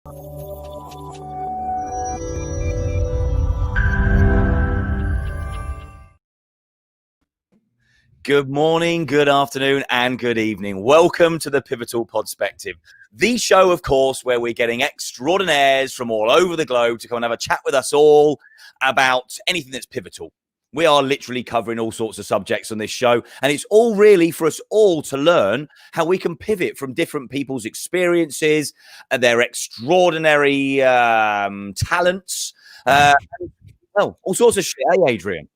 Good morning, good afternoon, and good evening. Welcome to the Pivotal Podspective, the show, of course, where we're getting extraordinaires from all over the globe to come and have a chat with us all about anything that's pivotal. We are literally covering all sorts of subjects on this show, and it's all really for us all to learn how we can pivot from different people's experiences, their extraordinary talents, all sorts of shit, Adrian?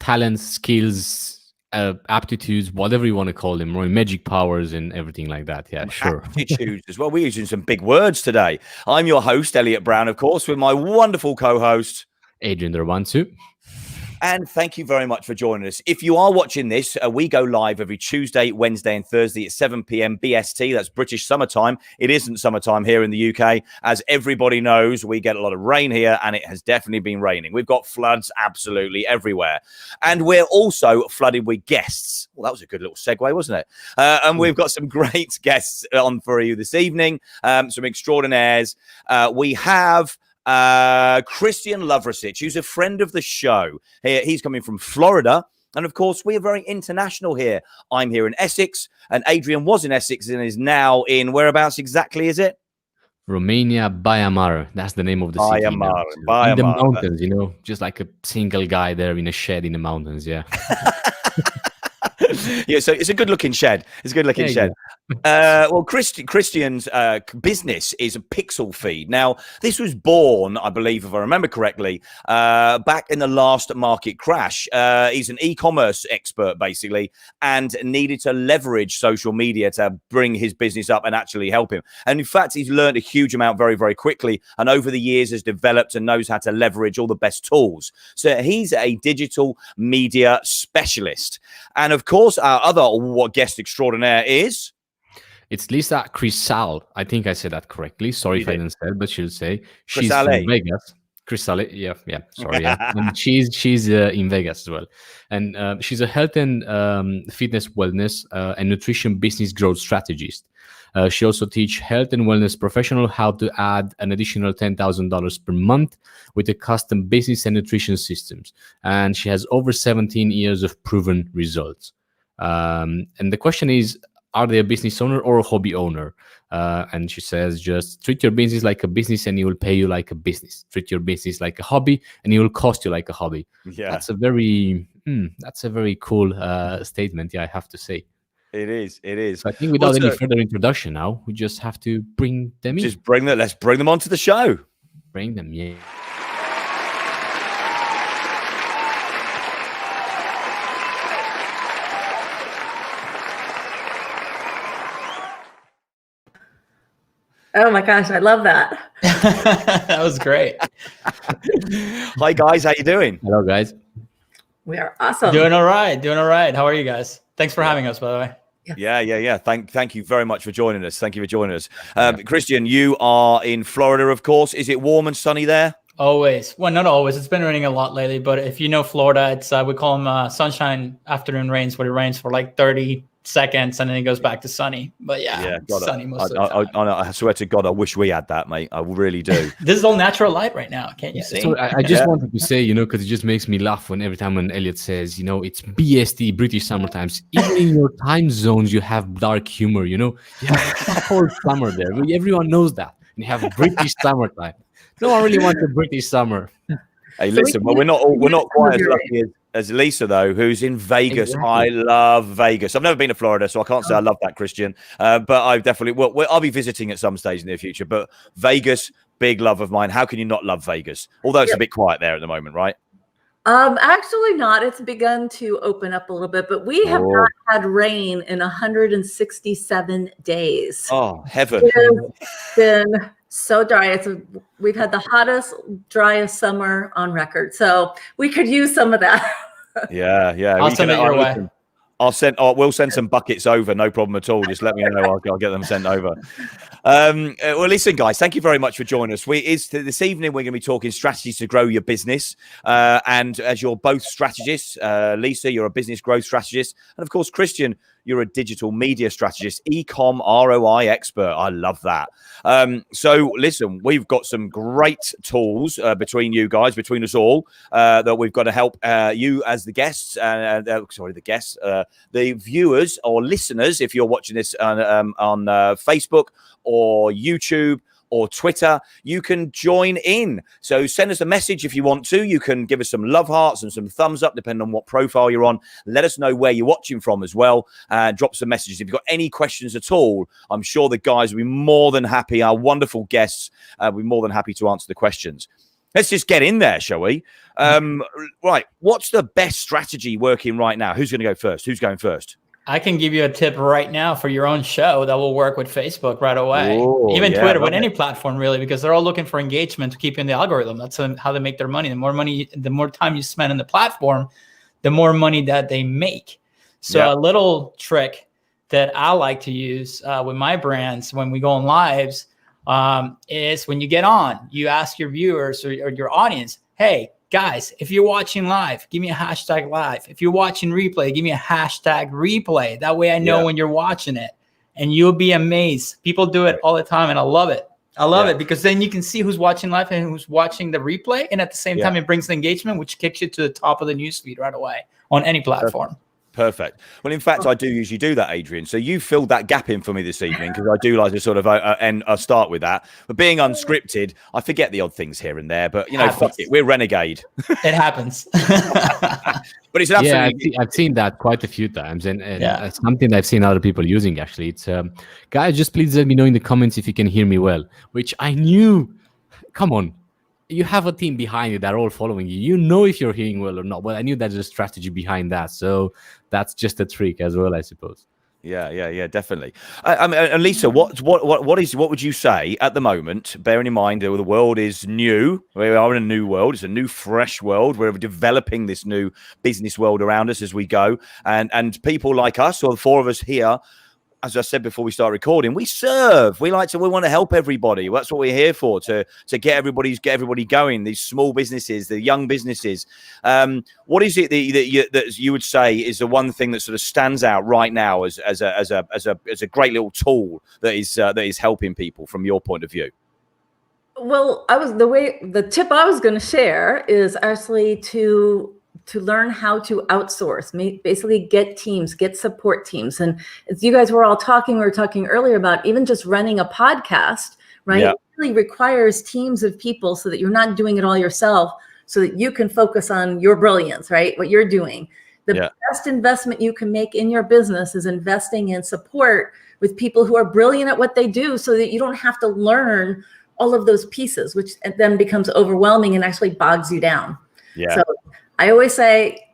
Talents, skills, aptitudes, whatever you want to call them, or magic powers and everything like that. Yeah, sure. Aptitudes as well. We're using some big words today. I'm your host, Elliot Brown, of course, with my wonderful co-host, Adrian Derwansu. And thank you very much for joining us. If you are watching this, we go live every Tuesday, Wednesday, and Thursday at 7 p.m. BST. That's British summertime. It isn't summertime here in the UK. As everybody knows, we get a lot of rain here, and it has definitely been raining. We've got floods absolutely everywhere. And we're also flooded with guests. Well, that was a good little segue, wasn't it? And we've got some great guests on for you this evening, some extraordinaires. We have Christian Loverecich, who's a friend of the show. He's coming from Florida. And of course, we are very international here. I'm here in Essex, and Adrian was in Essex and is now in whereabouts exactly, is it? Romania, Baia Mare. That's the name of the city. In the mountains, you know, just like a single guy there in a shed in the mountains. Yeah. Yeah, so it's a good-looking shed. It's a good-looking shed. Well, Christian's business is a pixel feed. Now, this was born, I believe, if I remember correctly, back in the last market crash. He's an e-commerce expert, basically, and needed to leverage social media to bring his business up and actually help him. And in fact, he's learned a huge amount very, very quickly, and over the years has developed and knows how to leverage all the best tools. So he's a digital media specialist. And of course, our other guest extraordinaire is... It's Lisza Crisalle. I think I said that correctly. Sorry if I didn't say it, but she'll say she's Crisalle. from Vegas. Crisalle, yeah. Sorry, yeah. And she's in Vegas as well, and she's a health and fitness, wellness, and nutrition business growth strategist. She also teaches health and wellness professionals how to add an additional $10,000 per month with a custom business and nutrition systems, and she has over 17 years of proven results. And the question is, are they a business owner or a hobby owner? And she says, just treat your business like a business and it will pay you like a business. Treat your business like a hobby and it will cost you like a hobby. Yeah, that's a very cool statement. Yeah, I have to say. It is. So I think without any further introduction now, we just have to bring them in. Just bring them. Let's bring them onto the show. Bring them, yeah. Oh my gosh, I love that. That was great. Hi guys, how you doing? Hello guys. We are awesome. Doing all right. How are you guys? Thanks for having us, by the way. Yeah. Thank you very much for joining us. Christian, you are in Florida, of course. Is it warm and sunny there? Always. Well, not always. It's been raining a lot lately, but if you know Florida, it's we call them sunshine afternoon rains, where it rains for like 30 seconds and then it goes back to sunny. But sunny most of the time. I swear to God, I wish we had that, mate. I really do. This is all natural light right now. Can't you see? So I just wanted to say, because it just makes me laugh every time when Elliot says, it's BST, British summer times. Even in your time zones, you have dark humor, You have cold summer there. Everyone knows that. And you have British summertime. No one really wants a British summer. Hey, listen, we're not quite as lucky as Lisza, though, who's in Vegas. Exactly. I love Vegas. I've never been to Florida, so I can't say I love that, Christian. But I definitely I'll be visiting at some stage in the near future. But Vegas, big love of mine. How can you not love Vegas? Although it's a bit quiet there at the moment, right? Actually not. It's begun to open up a little bit, but we have not had rain in 167 days. Oh, heaven. It's been so dry. We've had the hottest, driest summer on record. So we could use some of that. Yeah. I'll send it your way. We'll send some buckets over, no problem at all. Just let me know. I'll get them sent over. Well, listen, guys, thank you very much for joining us. This evening, we're going to be talking strategies to grow your business. And as you're both strategists, Lisza, you're a business growth strategist. And of course, Christian, you're a digital media strategist, e-com ROI expert. I love that. So listen, we've got some great tools between you guys, between us all, that we've got to help you as the guests, the viewers or listeners, if you're watching this on Facebook or YouTube or Twitter, you can join in. So send us a message if you want to. You can give us some love hearts and some thumbs up, depending on what profile you're on. Let us know where you're watching from as well. Drop some messages. If you've got any questions at all, I'm sure the guys will be more than happy. Our wonderful guests will be more than happy to answer the questions. Let's just get in there, shall we? Right. What's the best strategy working right now? Who's going to go first? Who's going first? I can give you a tip right now for your own show that will work with Facebook right away. Ooh, even Twitter, with any platform really, because they're all looking for engagement to keep in the algorithm. That's how they make their money. The more time you spend on the platform, the more money that they make. So a little trick that I like to use with my brands when we go on lives is when you get on, you ask your viewers or your audience, hey, guys, if you're watching live, give me a hashtag live. If you're watching replay, give me a hashtag replay. That way I know when you're watching it, and you'll be amazed. People do it all the time, and I love it. I love it because then you can see who's watching live and who's watching the replay. And at the same time, it brings the engagement, which kicks you to the top of the newsfeed right away on any platform. Perfect. Well, in fact, I do usually do that, Adrian. So you filled that gap in for me this evening, because I do like to sort of and I'll start with that. But being unscripted, I forget the odd things here and there. But, you know, fuck it, we're renegade. It happens. But it's absolutely... I've seen that quite a few times. And it's something I've seen other people using, actually. It's, guys, just please let me know in the comments if you can hear me well, which I knew. Come on. You have a team behind you that are all following you. You know if you're hearing well or not. Well, I knew there's a strategy behind that. So that's just a trick as well, I suppose. Yeah, definitely. And Lisa, what would you say at the moment, bearing in mind that the world is new, we are in a new world, it's a new, fresh world, we're developing this new business world around us as we go, and people like us, or the four of us here, as I said before we start recording, we serve. We want to help everybody. That's what we're here for, to get everybody going. These small businesses, the young businesses. What is it that you would say is the one thing that sort of stands out right now as a great little tool that is helping people from your point of view? Well, the tip I was going to share is actually to learn how to outsource, basically get teams, get support teams. And as you guys were all talking, we were talking earlier about even just running a podcast, right? Yeah. It really requires teams of people so that you're not doing it all yourself, so that you can focus on your brilliance, right? What you're doing. The best investment you can make in your business is investing in support with people who are brilliant at what they do, so that you don't have to learn all of those pieces, which then becomes overwhelming and actually bogs you down. Yeah. So I always say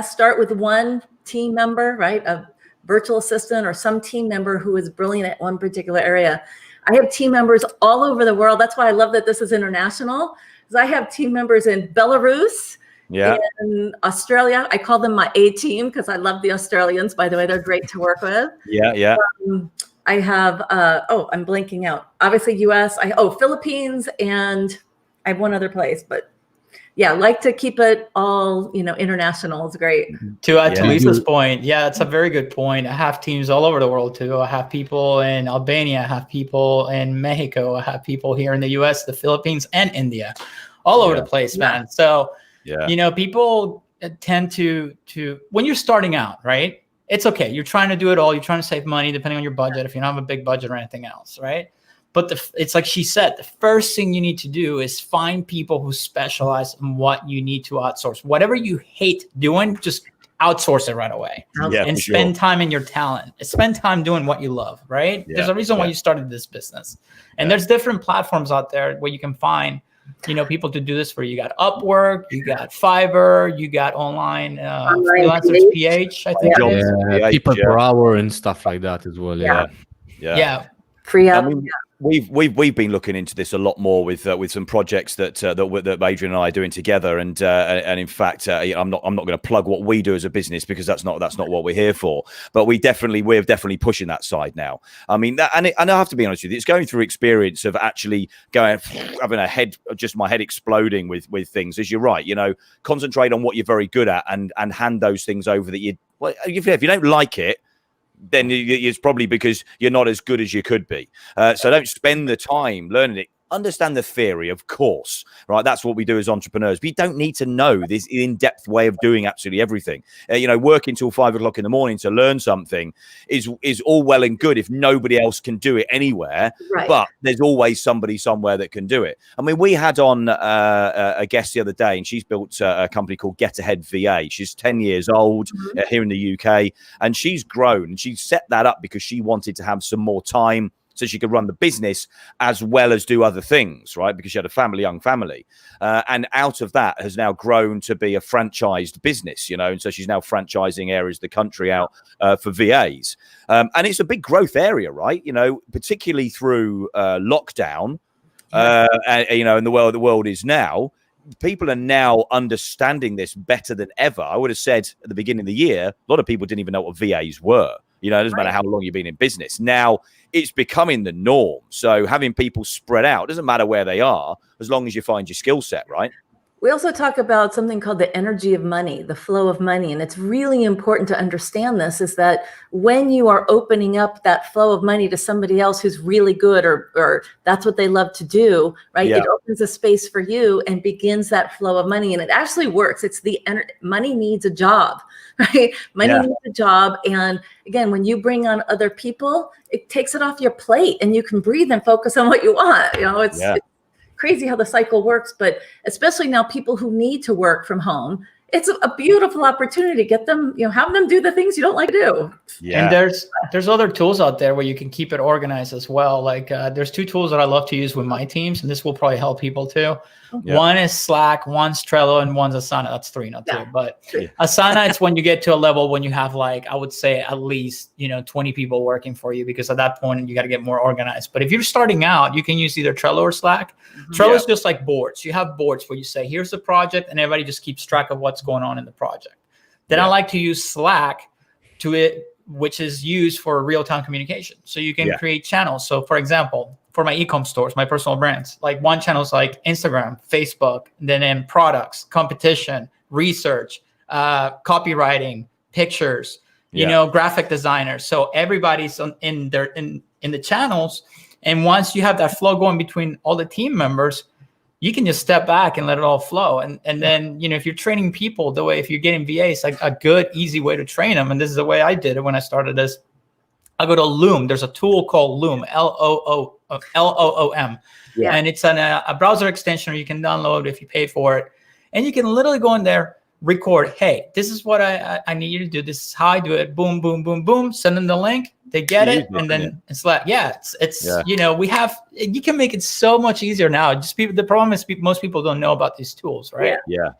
start with one team member, right? A virtual assistant or some team member who is brilliant at one particular area. I have team members all over the world. That's why I love that this is international, because I have team members in Belarus, in Australia. I call them my A team because I love the Australians, by the way. They're great to work with. Yeah. I have, I'm blanking out. Obviously US, Philippines, and I have one other place, but yeah, like to keep it all, international. It's great. To add to Lisa's point, it's a very good point. I have teams all over the world too. I have people in Albania, I have people in Mexico, I have people here in the US, the Philippines, and India, all over the place, man. So, people tend to when you're starting out, right? It's okay. You're trying to do it all. You're trying to save money depending on your budget, if you don't have a big budget or anything else, right? But it's like she said, the first thing you need to do is find people who specialize in what you need to outsource. Whatever you hate doing, just outsource it right away. And spend time in your talent. Spend time doing what you love, right? There's a reason why you started this business. And there's different platforms out there where you can find, people to do this for you. You got Upwork, you got Fiverr, you got online freelancers PH, I think. People per hour and stuff like that as well. Yeah. Free up. We've been looking into this a lot more with some projects that Adrian and I are doing together, and in fact I'm not going to plug what we do as a business, because that's not what we're here for. But we're definitely pushing that side now. I mean, and I have to be honest with you, it's going through experience of actually having my head exploding with things. As you're right, concentrate on what you're very good at and hand those things over that if you don't like it, then it's probably because you're not as good as you could be. So don't spend the time learning it. Understand the theory, of course, right? That's what we do as entrepreneurs. But you don't need to know this in-depth way of doing absolutely everything. Working till 5 o'clock in the morning to learn something is all well and good if nobody else can do it anywhere. Right. But there's always somebody somewhere that can do it. I mean, we had on a guest the other day, and she's built a company called Get Ahead VA. She's 10 years old here in the UK, and she's grown. And she set that up because she wanted to have some more time so she could run the business as well as do other things, right? Because she had a young family. And out of that has now grown to be a franchised business, and so she's now franchising areas of the country out for VAs. And it's a big growth area, right? Particularly through lockdown, and the world is now. People are now understanding this better than ever. I would have said at the beginning of the year, a lot of people didn't even know what VAs were. It doesn't matter how long you've been in business. Now it's becoming the norm. So having people spread out, doesn't matter where they are, as long as you find your skill set, right? We also talk about something called the energy of money, the flow of money. And it's really important to understand this, is that when you are opening up that flow of money to somebody else who's really good or that's what they love to do, right? Yeah. It opens a space for you and begins that flow of money. And it actually works. It's money needs a job, right? Money needs a job. And again, when you bring on other people, it takes it off your plate and you can breathe and focus on what you want. It's crazy how the cycle works, but especially now people who need to work from home, it's a beautiful opportunity to get them, have them do the things you don't like to do. Yeah. And there's other tools out there where you can keep it organized as well. Like there's 2 tools that I love to use with my teams, and this will probably help people too. Yeah. One is Slack, one's Trello, and one's Asana. That's 3, not 2. But Asana, it's when you get to a level when you have I would say at least, 20 people working for you, because at that point you got to get more organized. But if you're starting out, you can use either Trello or Slack. Trello is just like boards. You have boards where you say, here's the project, and everybody just keeps track of what's going on in the project. Then I like to use Slack which is used for real-time communication. So you can create channels. So for example, for my e-com stores, my personal brands, like one channel is like Instagram, Facebook, then products, competition, research, copywriting, pictures, graphic designers. So everybody's in the channels. And once you have that flow going between all the team members, you can just step back and let it all flow. And then, if you're training people the way, if you're getting VAs, like a good, easy way to train them. And this is the way I did it when I started this. I go to Loom. There's a tool called Loom, Loom. Yeah. And it's a browser extension you can download if you pay for it. And you can literally go in there, record, hey, this is what I need you to do. This is how I do it. Boom, boom, boom, boom. Send them the link. They get it. And then it's like, you can make it so much easier now. The problem is most people don't know about these tools, right? Yeah.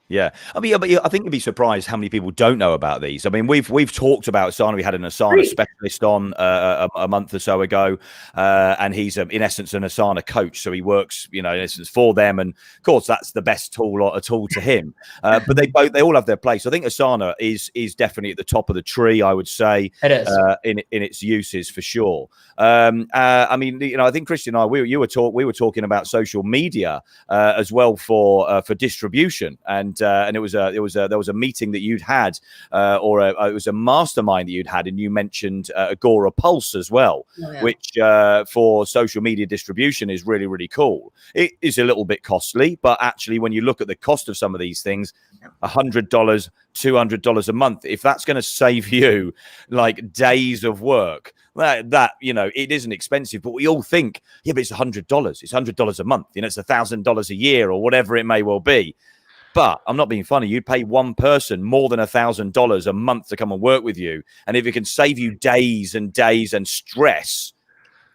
I mean, but I think you'd be surprised how many people don't know about these. I mean, we've talked about Asana. We had an Asana specialist on a month or so ago, and he's in essence an Asana coach. So he works, in essence for them, and of course that's the best tool to him. But they all have their place. I think Asana is definitely at the top of the tree. I would say it is in its uses for sure. I mean, I think Christian and I, we were talking about social media as well for distribution, and there was a meeting that you'd had, it was a mastermind that you'd had, and you mentioned Agora Pulse as well, which for social media distribution is really, really cool. It is a little bit costly, but actually when you look at the cost of some of these things, $100, $200 a month, if that's going to save you like days of work, that it isn't expensive. But we all think, but it's $100. It's $100 a month. It's $1,000 a year or whatever it may well be. But I'm not being funny. You pay one person more than $1,000 a month to come and work with you, and if it can save you days and days and stress,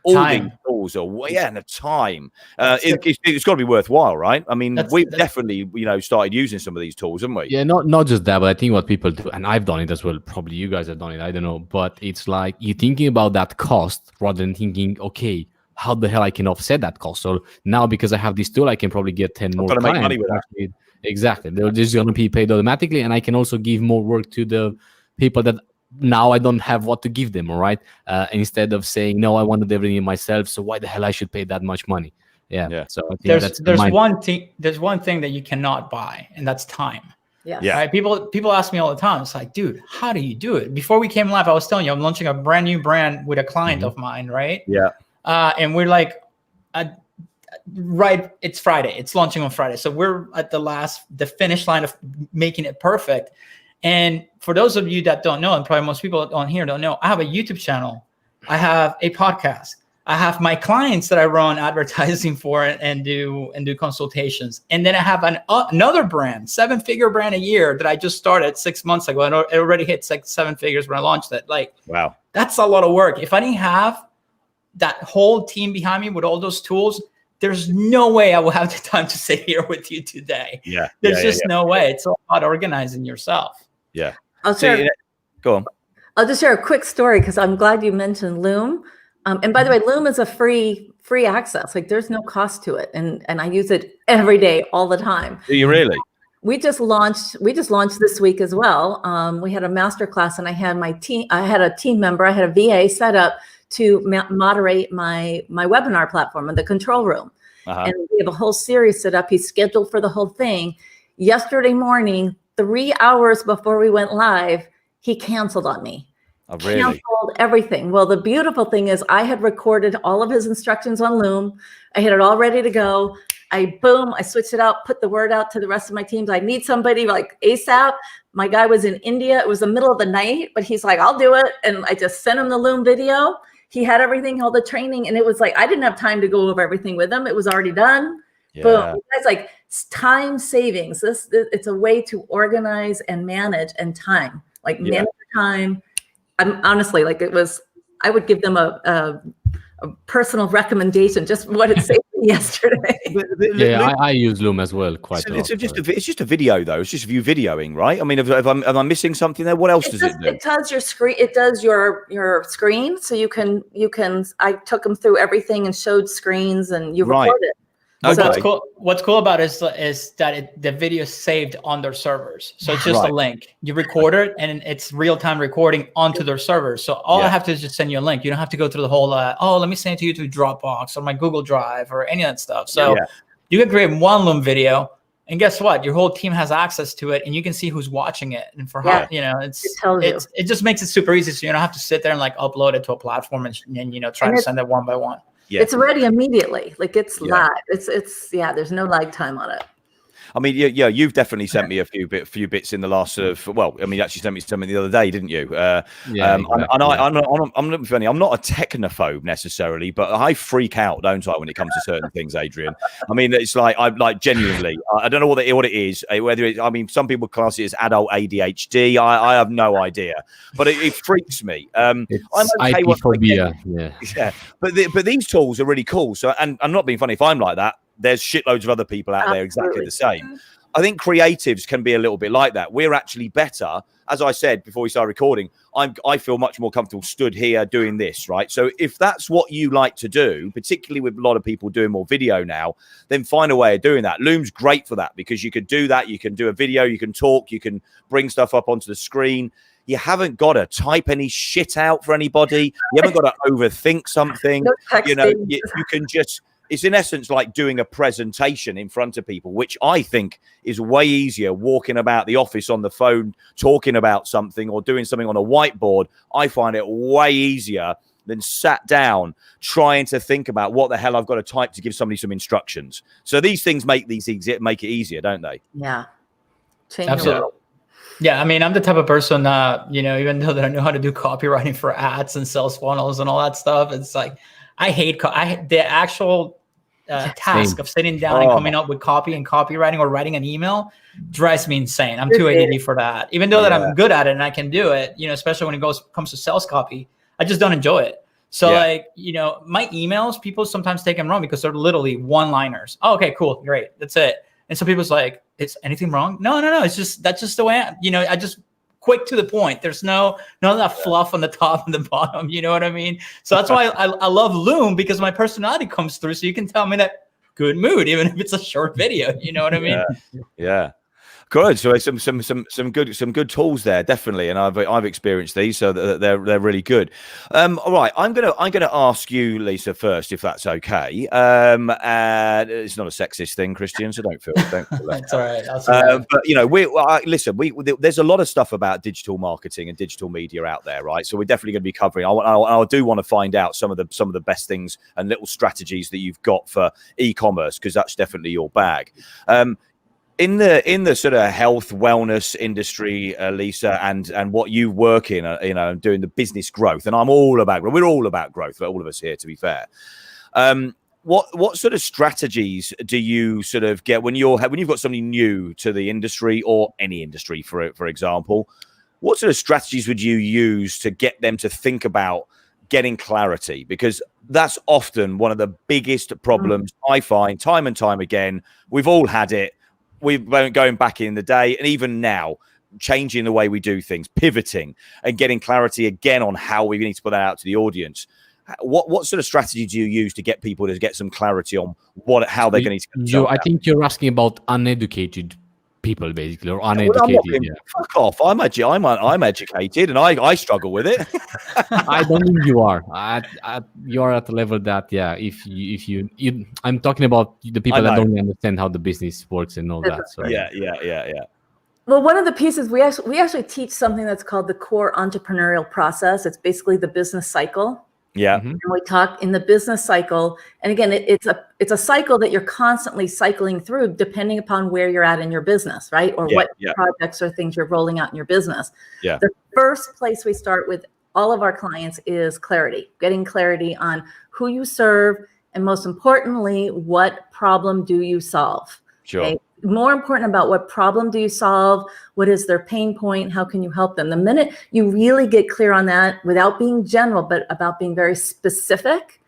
all these tools and the time. It's got to be worthwhile, right? I mean, we've definitely, started using some of these tools, haven't we? Yeah, not just that, but I think what people do, and I've done it as well, probably you guys have done it, I don't know, but it's like you're thinking about that cost rather than thinking, okay, how the hell I can offset that cost? So now because I have this tool, I can probably get 10 more clients. Make money with that. Exactly. They're just going to be paid automatically, and I can also give more work to the people that now I don't have what to give them, all right? Instead of saying, no, I wanted everything myself, so why the hell I should pay that much money? Yeah. So I think there's one thing that you cannot buy, and that's time. Yeah. Right. People ask me all the time. It's like, dude, how do you do it? Before we came live, I was telling you, I'm launching a brand new brand with a client of mine. Right. Yeah. And we're like, right. It's Friday. It's launching on Friday. So we're at the finish line of making it perfect. And for those of you that don't know, and probably most people on here don't know, I have a YouTube channel. I have a podcast. I have my clients that I run advertising for and do consultations. And then I have another brand, 7-figure brand a year that I just started 6 months ago. And it already hit 7 figures when I launched it. Like, wow, that's a lot of work. If I didn't have that whole team behind me with all those tools, there's no way I will have the time to sit here with you today. Yeah. There's just no way. It's all about organizing yourself. Yeah. Go on. I'll just share a quick story because I'm glad you mentioned Loom. And by the way, Loom is a free access. Like there's no cost to it. And I use it every day, all the time. Do you really? We just launched this week as well. We had a masterclass and I had a team member, I had a VA set up to moderate my webinar platform in the control room. And we have a whole series set up. He's scheduled for the whole thing. Yesterday morning, 3 hours before we went live, he canceled on me. Oh, really? Canceled everything. Well, the beautiful thing is I had recorded all of his instructions on Loom. I had it all ready to go. I switched it out, put the word out to the rest of my teams. I need somebody like ASAP. My guy was in India. It was the middle of the night, but he's like, I'll do it. And I just sent him the Loom video. He had everything, all the training. And it was like, I didn't have time to go over everything with him. It was already done. Yeah. Boom. It's like time savings. It's a way to organize and manage and time, like manage time. I'm honestly like I would give them a personal recommendation, just what it saved me yesterday. I use Loom as well quite a lot. It's just a video though. It's just you videoing, right? I mean, am I missing something there? What else does it do? It does your screen. It does your screen. So you can, I took them through everything and showed screens and you record it. Okay. So what's cool about it is that the video is saved on their servers. So it's just a link. You record it and it's real-time recording onto their servers. So all I have to do is just send you a link. You don't have to go through the whole, let me send it to you to Dropbox or my Google Drive or any of that stuff. So you can create one Loom video and guess what? Your whole team has access to it and you can see who's watching it. And for how, it just makes it super easy. So you don't have to sit there and like upload it to a platform and try to send it one by one. Yeah. It's ready immediately. Like it's live. It's there's no lag time on it. I mean, you've definitely sent me a few bits in the last you actually sent me something the other day, didn't you? Exactly. I'm not funny. I'm not a technophobe necessarily, but I freak out, don't I, when it comes to certain things, Adrian? I mean, it's like I'm like genuinely. I don't know what it is. Whether it's, some people class it as adult ADHD. I have no idea, but it freaks me. It's IP phobia. Yeah. But these tools are really cool. So, and I'm not being funny. If I'm like that, there's shitloads of other people out there exactly the same. I think creatives can be a little bit like that. We're actually better. As I said before we started recording, I feel much more comfortable stood here doing this, right? So if that's what you like to do, particularly with a lot of people doing more video now, then find a way of doing that. Loom's great for that because you could do that. You can do a video, you can talk, you can bring stuff up onto the screen. You haven't got to type any shit out for anybody. You haven't got to overthink something. You can just... It's in essence like doing a presentation in front of people, which I think is way easier walking about the office on the phone, talking about something or doing something on a whiteboard. I find it way easier than sat down trying to think about what the hell I've got to type to give somebody some instructions. So these things make it easier, don't they? Yeah. Absolutely. Yeah, I mean, I'm the type of person, even though that I know how to do copywriting for ads and sales funnels and all that stuff, it's like, I hate the actual task of sitting down and coming up with copy and copywriting or writing an email drives me insane. I'm too ADD for that. Even though that I'm good at it and I can do it, especially when it comes to sales copy, I just don't enjoy it. So my emails, people sometimes take them wrong because they're literally one-liners. Oh, okay, cool, great, that's it. And so people's like, "Is anything wrong?" No. It's just that's just the way I just. Quick to the point. There's none of that fluff on the top and the bottom. You know what I mean? So that's why I love Loom because my personality comes through. So you can tell me that good mood, even if it's a short video. You know what I mean? Yeah. Good. So some good tools there, definitely, and I've experienced these, so they're really good. All right, I'm gonna ask you, Lisa, first, if that's okay. It's not a sexist thing, Christian, so don't feel That's all right. But listen, there's a lot of stuff about digital marketing and digital media out there, right? So we're definitely going to be covering. I do want to find out some of the best things and little strategies that you've got for e-commerce, because that's definitely your bag. In the sort of health wellness industry, Lisa, and what you work in, doing the business growth, and I'm all about growth. We're all about growth, all of us here, to be fair. What sort of strategies do you sort of get when you've got somebody new to the industry, or any industry, for example? What sort of strategies would you use to get them to think about getting clarity? Because that's often one of the biggest problems I find time and time again. We've all had it. We've been going back in the day, and even now, changing the way we do things, pivoting and getting clarity again on how we need to put that out to the audience. What sort of strategy do you use to get people to get some clarity on how they're going to? I think you're asking about uneducated people, basically, or uneducated. Fuck off! I'm educated, and I struggle with it. I don't think you are. You're at a level that, if you I'm talking about the people that don't understand how the business works and all that. So. Yeah. Well, one of the pieces we actually teach something that's called the core entrepreneurial process. It's basically the business cycle. Yeah. And we talk in the business cycle, and again, it's a cycle that you're constantly cycling through, depending upon where you're at in your business, right? Or what projects or things you're rolling out in your business. Yeah. The first place we start with all of our clients is clarity, getting clarity on who you serve, and most importantly, what problem do you solve? Sure. Okay? More important about what problem do you solve? What is their pain point? How can you help them? The minute you really get clear on that, without being general, but about being very specific,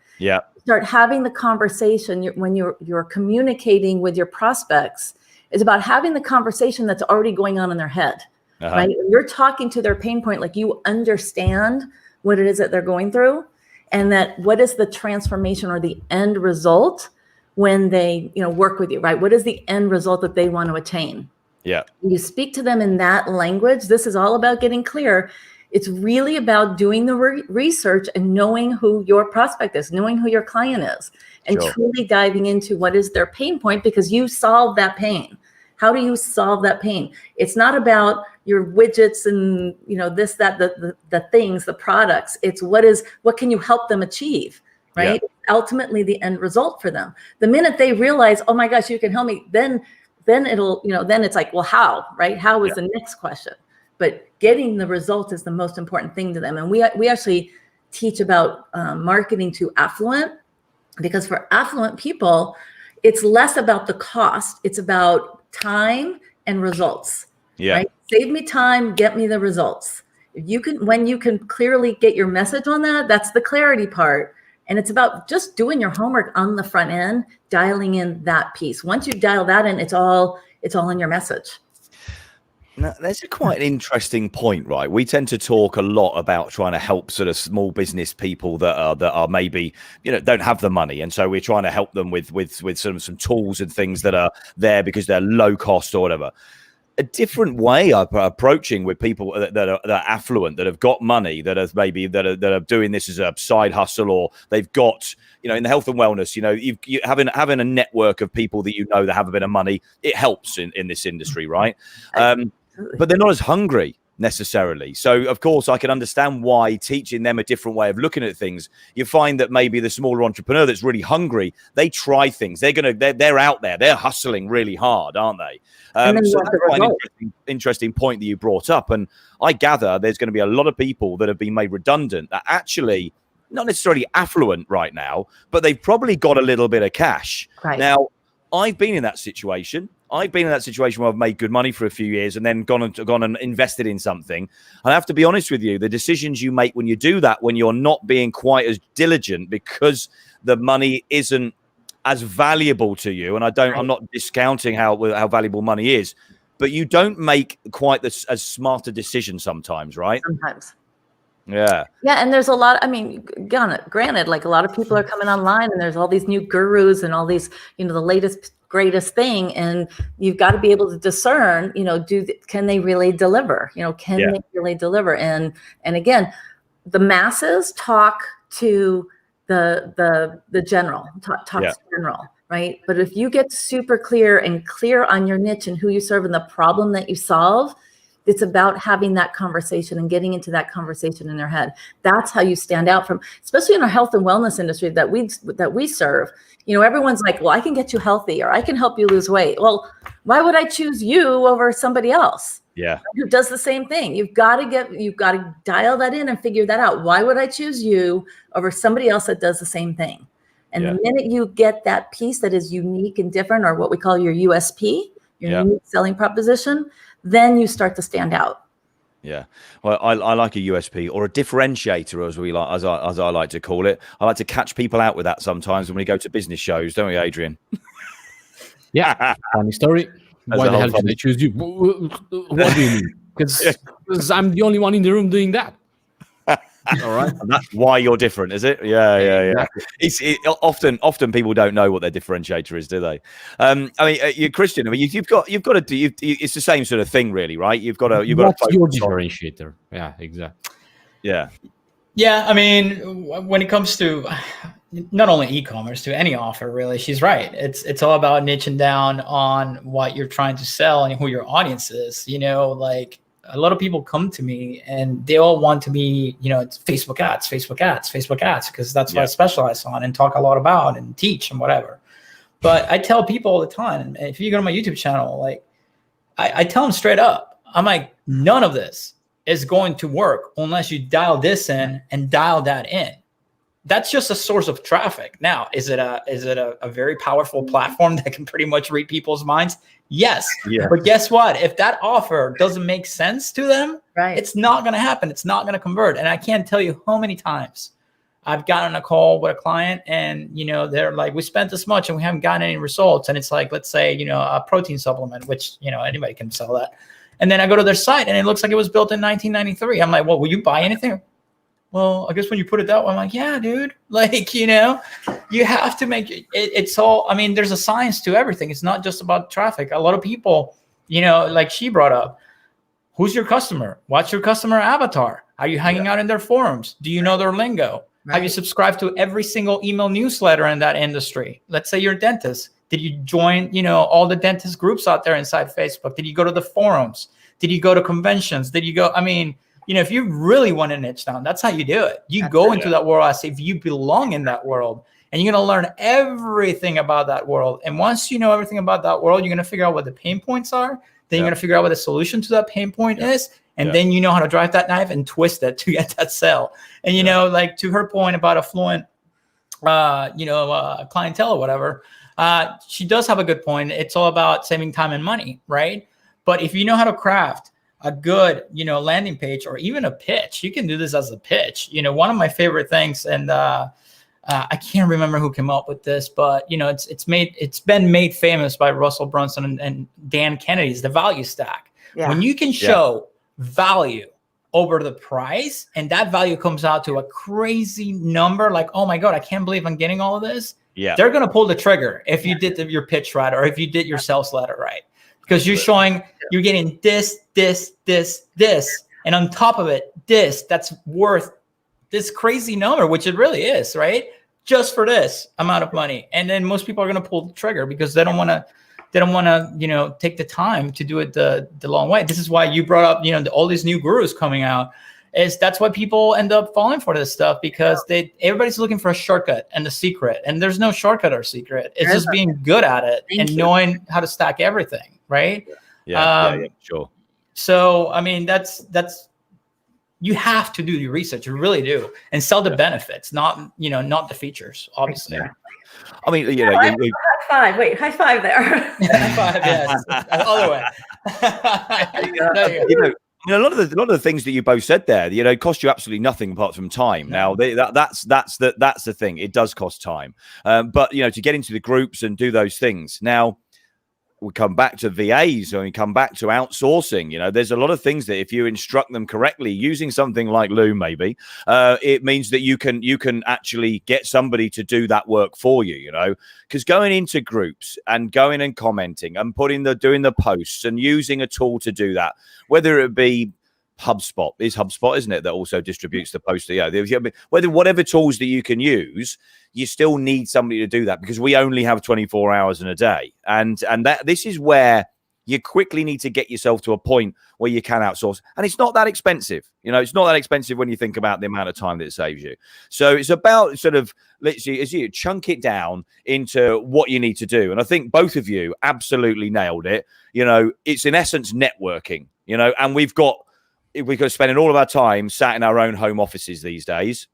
start having the conversation. When you're communicating with your prospects, it's about having the conversation that's already going on in their head, right? You're talking to their pain point, like you understand what it is that they're going through, and that what is the transformation or the end result when they, work with you, right? What is the end result that they want to attain? Yeah. You speak to them in that language. This is all about getting clear. It's really about doing the research and knowing who your prospect is, knowing who your client is, and truly diving into what is their pain point, because you solve that pain. How do you solve that pain? It's not about your widgets and, this, that, the things, the products. It's what can you help them achieve? Right. Yeah. Ultimately the end result for them. The minute they realize, oh my gosh, you can help me, then it'll, then it's like, well, how, right? How is the next question? But getting the result is the most important thing to them. And we actually teach about marketing to affluent, because for affluent people, it's less about the cost. It's about time and results. Yeah. Right? Save me time, get me the results. When you can clearly get your message on that, that's the clarity part. And it's about just doing your homework on the front end, dialing in that piece. Once you dial that in, it's all in your message. Now, that's quite an interesting point, right? We tend to talk a lot about trying to help sort of small business people that are maybe, don't have the money. And so we're trying to help them with sort of some tools and things that are there because they're low cost or whatever. A different way of approaching with people that are affluent, that have got money, that are doing this as a side hustle, or they've got, in the health and wellness, you having a network of people that that have a bit of money, it helps in this industry, right? But they're not as hungry necessarily. So of course I can understand why teaching them a different way of looking at things. You find that maybe the smaller entrepreneur that's really hungry, they try things. They're out there, they're hustling really hard, aren't they? So that's quite an interesting point that you brought up. And I gather there's going to be a lot of people that have been made redundant that actually not necessarily affluent right now, but they've probably got a little bit of cash. Right. Now, I've been in that situation. I've been in that situation where I've made good money for a few years and then gone and invested in something. And I have to be honest with you, the decisions you make when you do that, when you're not being quite as diligent because the money isn't as valuable to you, and I'm not discounting how valuable money is, but you don't make quite as smart a decision sometimes, right? Sometimes. Yeah. Yeah. And there's a lot, I mean, granted, like a lot of people are coming online and there's all these new gurus and all these, the latest, greatest thing. And you've got to be able to discern, can they really deliver? Can they really deliver? And again, the masses talk to the general, talks general, right? But if you get super clear on your niche and who you serve and the problem that you solve, it's about having that conversation and getting into that conversation in their head. That's how you stand out from, especially in our health and wellness industry that we serve. Everyone's like, well, I can get you healthy or I can help you lose weight. Well, why would I choose you over somebody else? Yeah. Who does the same thing? You've got to dial that in and figure that out. Why would I choose you over somebody else that does the same thing? And the minute you get that piece that is unique and different, or what we call your USP, your unique selling proposition, then you start to stand out. Yeah. Well, I like a USP or a differentiator, as I like to call it. I like to catch people out with that sometimes when we go to business shows, don't we, Adrian? Yeah. Funny story. Why the hell did they choose you? What do you mean? Because I'm the only one in the room doing that. All right. And that's why you're different, is it? Yeah. Exactly. Often people don't know what their differentiator is, do they? I mean, you're Christian. I mean, you've got to do. It's the same sort of thing, really, right? You've got to. What's your differentiator? Yeah, exactly. Yeah. Yeah, I mean, when it comes to not only e-commerce, to any offer, really, she's right. It's all about niching down on what you're trying to sell and who your audience is. Like, a lot of people come to me and they all want to be, it's Facebook ads, because that's what I specialize on and talk a lot about and teach and whatever. But I tell people all the time, and if you go to my YouTube channel, like I tell them straight up, I'm like, none of this is going to work unless you dial this in and dial that in. That's just a source of traffic. Now, is it a very powerful platform that can pretty much read people's minds? Yes. Yeah. But guess what? If that offer doesn't make sense to them, it's not going to happen. It's not going to convert. And I can't tell you how many times I've gotten a call with a client and, they're like, we spent this much and we haven't gotten any results. And it's like, let's say, a protein supplement, which, anybody can sell that. And then I go to their site and it looks like it was built in 1993. I'm like, well, will you buy anything? Well, I guess when you put it that way, I'm like, yeah, dude, like, you have to make it's all, I mean, there's a science to everything. It's not just about traffic. A lot of people, like she brought up, who's your customer? What's your customer avatar? Are you hanging out in their forums? Do you know their lingo? Right. Have you subscribed to every single email newsletter in that industry? Let's say you're a dentist. Did you join, all the dentist groups out there inside Facebook? Did you go to the forums? Did you go to conventions? Did you go, I mean, if you really want to niche down, that's how you do it. You go into that world as if you belong in that world, and you're going to learn everything about that world. And once you know everything about that world, you're going to figure out what the pain points are. Then you're going to figure out what the solution to that pain point is. And then you know how to drive that knife and twist it to get that sale. And, like to her point about affluent, clientele or whatever, she does have a good point. It's all about saving time and money, right? But if you know how to craft a good, landing page or even a pitch, you can do this as a pitch. One of my favorite things, and I can't remember who came up with this, but it's been made famous by Russell Brunson and Dan Kennedy's the value stack. Yeah. When you can show value over the price, and that value comes out to a crazy number, like, oh my God, I can't believe I'm getting all of this. Yeah, they're gonna pull the trigger if you did your pitch right, or if you did your sales letter right. Because you're showing, you're getting this, and on top of it, that's worth this crazy number, which it really is, right? Just for this amount of money. And then most people are going to pull the trigger because they don't want to, take the time to do it the long way. This is why you brought up, all these new gurus coming out. That's why people end up falling for this stuff, because everybody's looking for a shortcut and the secret. And there's no shortcut or secret. It's just being good at it and knowing how to stack everything. Right. Yeah, sure. So, I mean, that's, you have to do your research. You really do. And sell the benefits, not the features, obviously. I mean, high five. Wait, high five there. High five, yes. Other way. A lot of the things that you both said there, cost you absolutely nothing apart from time. No. Now, that's the thing. It does cost time. But to get into the groups and do those things. Now, we come back to VAs, or we come back to outsourcing. You know, there's a lot of things that if you instruct them correctly using something like Loom, maybe it means that you can actually get somebody to do that work for you. You know, because going into groups and going and commenting and doing the posts and using a tool to do that, whether it be HubSpot, isn't it, that also distributes the poster? Yeah, whatever tools that you can use, you still need somebody to do that, because we only have 24 hours in a day, and this is where you quickly need to get yourself to a point where you can outsource, and it's not that expensive. You know, it's not that expensive when you think about the amount of time that it saves you. So it's about sort of, literally, as you chunk it down into what you need to do, and I think both of you absolutely nailed it. You know, it's in essence networking. You know, and we've got spending all of our time sat in our own home offices these days.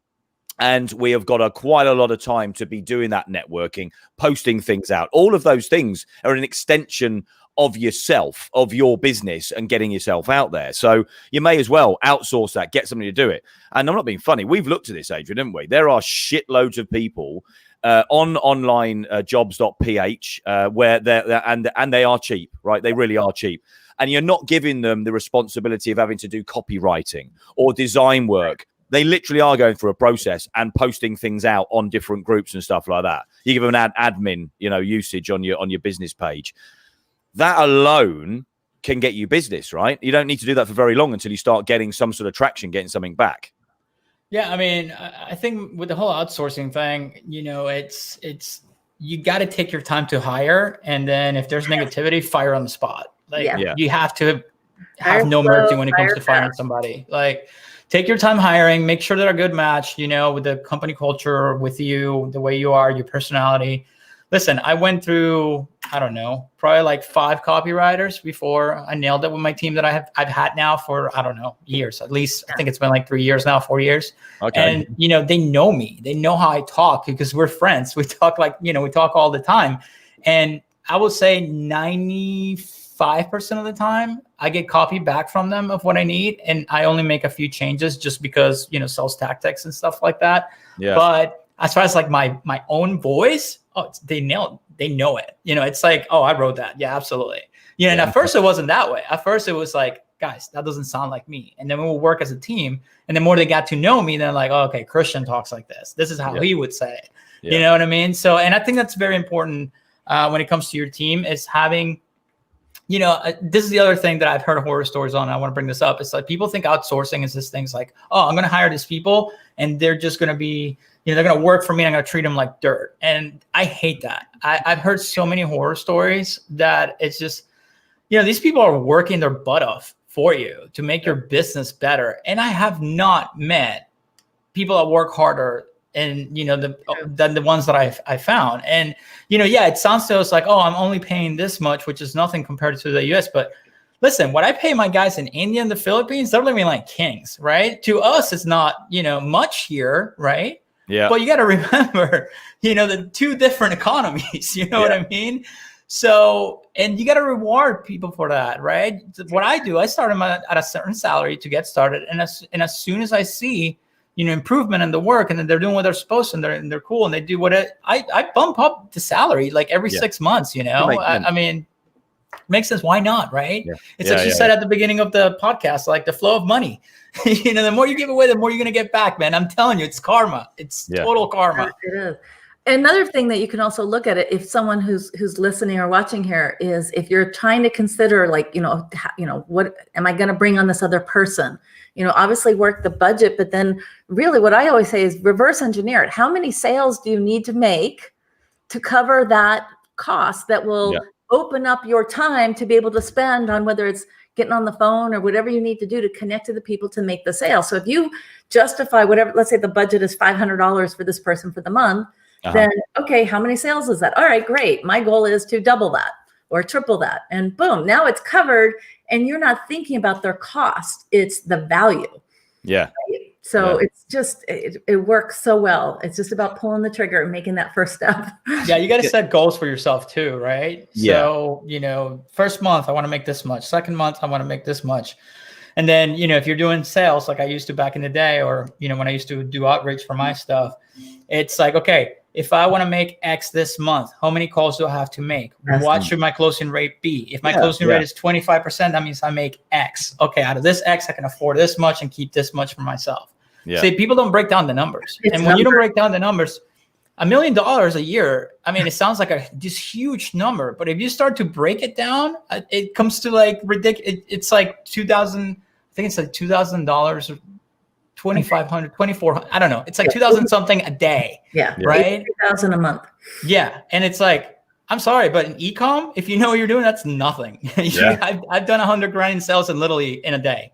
And we have got quite a lot of time to be doing that networking, posting things out. All of those things are an extension of yourself, of your business, and getting yourself out there. So you may as well outsource that, get somebody to do it. And I'm not being funny. We've looked at this, Adrian, haven't we? There are shitloads of people on online jobs.ph where they are cheap, right? They really are cheap. And you're not giving them the responsibility of having to do copywriting or design work. They literally are going through a process and posting things out on different groups and stuff like that. You give them an admin, you know, usage on your business page. That alone can get you business, right? You don't need to do that for very long until you start getting some sort of traction, getting something back. Yeah, I mean, I think with the whole outsourcing thing, you know, it's you got to take your time to hire, and then if there's negativity, fire on the spot. Like you have to have no mercy when it comes to firing somebody. Like, take your time hiring, make sure they're a good match, you know, with the company culture, with you, the way you are, your personality. Listen, I went through, I don't know, probably like 5 copywriters before I nailed it with my team that I've had now for, I don't know, years. At least I think it's been like 3 years now, 4 years. Okay. And, you know, they know me. They know how I talk because we're friends. We talk like, you know, we talk all the time. And I would say 95% of the time I get copy back from them of what I need. And I only make a few changes just because, you know, sales tactics and stuff like that. Yeah. But as far as like my own voice, they know it. You know, it's like, oh, I wrote that. Yeah, absolutely. You know, and at first it wasn't that way. At first it was like, guys, that doesn't sound like me. And then we will work as a team. And the more they got to know me, they're like, oh, okay, Christian talks like this. This is how he would say it. Yeah. You know what I mean? So, and I think that's very important when it comes to your team, is having, you know, this is the other thing that I've heard horror stories on. I want to bring this up. It's like people think outsourcing is this things like, oh, I'm going to hire these people and they're just going to be, you know, they're going to work for me and I'm going to treat them like dirt. And I hate that. I've heard so many horror stories that it's just, you know, these people are working their butt off for you to make your business better. And I have not met people that work harder and, you know, than the ones that I found. And, you know, yeah, it sounds to us like, oh, I'm only paying this much, which is nothing compared to the US. But listen, what I pay my guys in India and the Philippines, they're living like kings, right? To us, it's not, you know, much here, right? Yeah. But you got to remember, you know, the 2 different economies, you know what I mean? So, and you got to reward people for that, right? What I do, I start them at a certain salary to get started. And as soon as I see, you know, improvement in the work, and then they're doing what they're supposed to, and they're cool, and they do what I bump up the salary like every 6 months, you know? I mean, makes sense. Why not, right? Yeah. It's like you said at the beginning of the podcast, like the flow of money. You know, the more you give away, the more you're going to get back, man. I'm telling you, it's karma. It's total karma. It is. Another thing that you can also look at it, if someone who's listening or watching here, is if you're trying to consider, like, you know, what am I going to bring on this other person? You know, obviously work the budget, but then really what I always say is reverse engineer it. How many sales do you need to make to cover that cost that will open up your time to be able to spend on whether it's getting on the phone or whatever you need to do to connect to the people to make the sale. So if you justify whatever, let's say the budget is $500 for this person for the month, then, okay, how many sales is that? All right, great. My goal is to double that or triple that. And boom, now it's covered and you're not thinking about their cost. It's the value. Yeah. Right? So it's just, it works so well. It's just about pulling the trigger and making that first step. Yeah. You got to set goals for yourself too, right? Yeah. So, you know, first month, I want to make this much. Second month, I want to make this much. And then, you know, if you're doing sales, like I used to back in the day, or, you know, when I used to do outreach for my stuff, it's like, okay, if I want to make X this month, how many calls do I have to make? What should my closing rate be? If my closing rate is 25%, that means I make X. Okay, out of this X, I can afford this much and keep this much for myself. See, people don't break down the numbers. And when you don't break down the numbers, $1 million a year, I mean, it sounds like this huge number, but if you start to break it down, it comes to like ridiculous. It's like $2,000, I think it's like $2,000 or $2,500, $2,400. I don't know. It's like 2,000 something a day. Yeah. Right. 2,000 a month. Yeah. And it's like, I'm sorry, but in e-com, if you know what you're doing, that's nothing. I've done 100 grand in sales in literally in a day,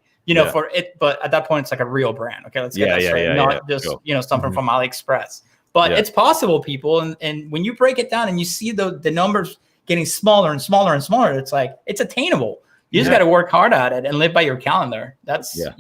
for it. But at that point, it's like a real brand. Okay. Let's get that straight. Not just, something from AliExpress. But it's possible, people. And when you break it down and you see the numbers getting smaller and smaller and smaller, it's like, it's attainable. You just got to work hard at it and live by your calendar. That's, I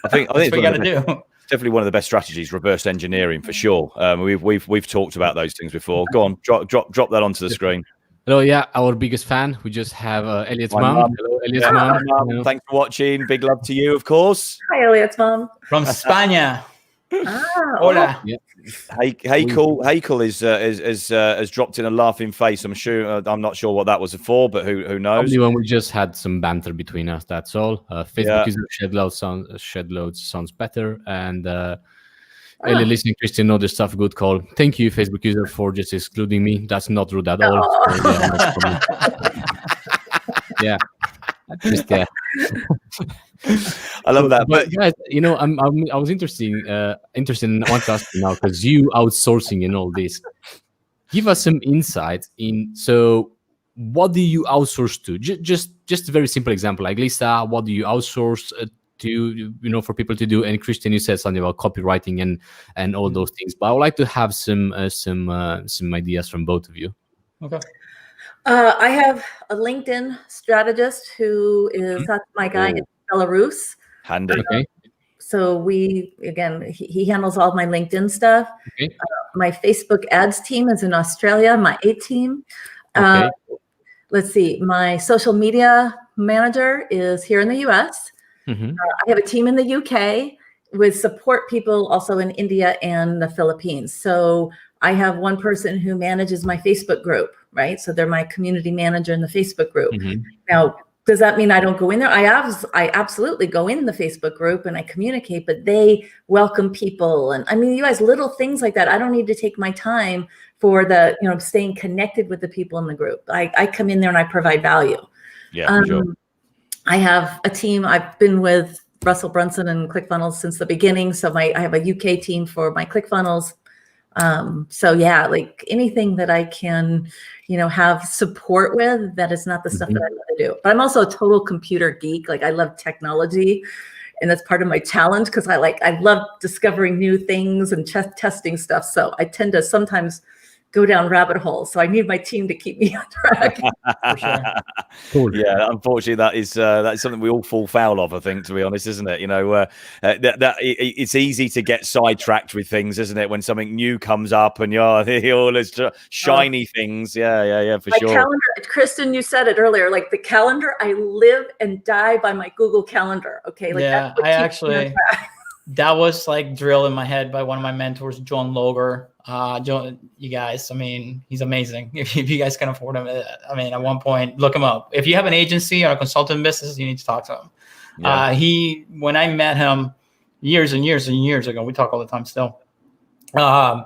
think that's what you got to do. Definitely one of the best strategies, reverse engineering for sure. We've talked about those things before. Go on, drop that onto the screen. Hello, our biggest fan. We just have Elliot's mom. Hello, Elliot's mom. Thanks for watching. Big love to you, of course. Hi, Elliot's mom. From España. Hola. Hakel has dropped in a laughing face. I'm not sure what that was for, but who knows? Only when we just had some banter between us. That's all. Facebook user shed loads sounds better, and Elliot listening, Christian, other stuff. Good call. Thank you, Facebook user, for just excluding me. That's not rude at all. Yeah. Just, I love that. But guys, I was interested in want to ask you now, because you outsourcing and all this. Give us some insight in. So, what do you outsource to? Just a very simple example, like Lisza. What do you outsource to? For people to do. And Christian, you said something about copywriting and all those things. But I would like to have some ideas from both of you. Okay. I have a LinkedIn strategist who is that's my guy in Belarus. Handy. Okay. So he handles all my LinkedIn stuff. Okay. My Facebook ads team is in Australia. My A team. Okay. Let's see. My social media manager is here in the US. Mm-hmm. I have a team in the UK with support people also in India and the Philippines. So I have one person who manages my Facebook group, right? So they're my community manager in the Facebook group. Mm-hmm. Now, does that mean I don't go in there? I absolutely go in the Facebook group and I communicate, but they welcome people. And I mean, you guys, little things like that. I don't need to take my time for the, staying connected with the people in the group. I come in there and I provide value. Yeah, sure. I have a team. I've been with Russell Brunson and ClickFunnels since the beginning. So I have a UK team for my ClickFunnels. Like anything that I can, have support with, that is not the stuff that I love to do. But I'm also a total computer geek. Like I love technology, and that's part of my challenge because I love discovering new things and testing stuff. So I tend to sometimes go down rabbit holes. So I need my team to keep me on track. For sure. Cool. Yeah, unfortunately, that is something we all fall foul of. I think, to be honest, isn't it? It's easy to get sidetracked with things, isn't it? When something new comes up and you're all those shiny things. Yeah, for sure. Calendar, Kristen, you said it earlier. Like the calendar, I live and die by my Google Calendar. Okay. That was like drilled in my head by one of my mentors, John Loger. John, you guys, I mean, he's amazing. If you guys can afford him, I mean, at one point, look him up. If you have an agency or a consultant business, you need to talk to him. Yeah. When I met him years and years and years ago, we talk all the time still. I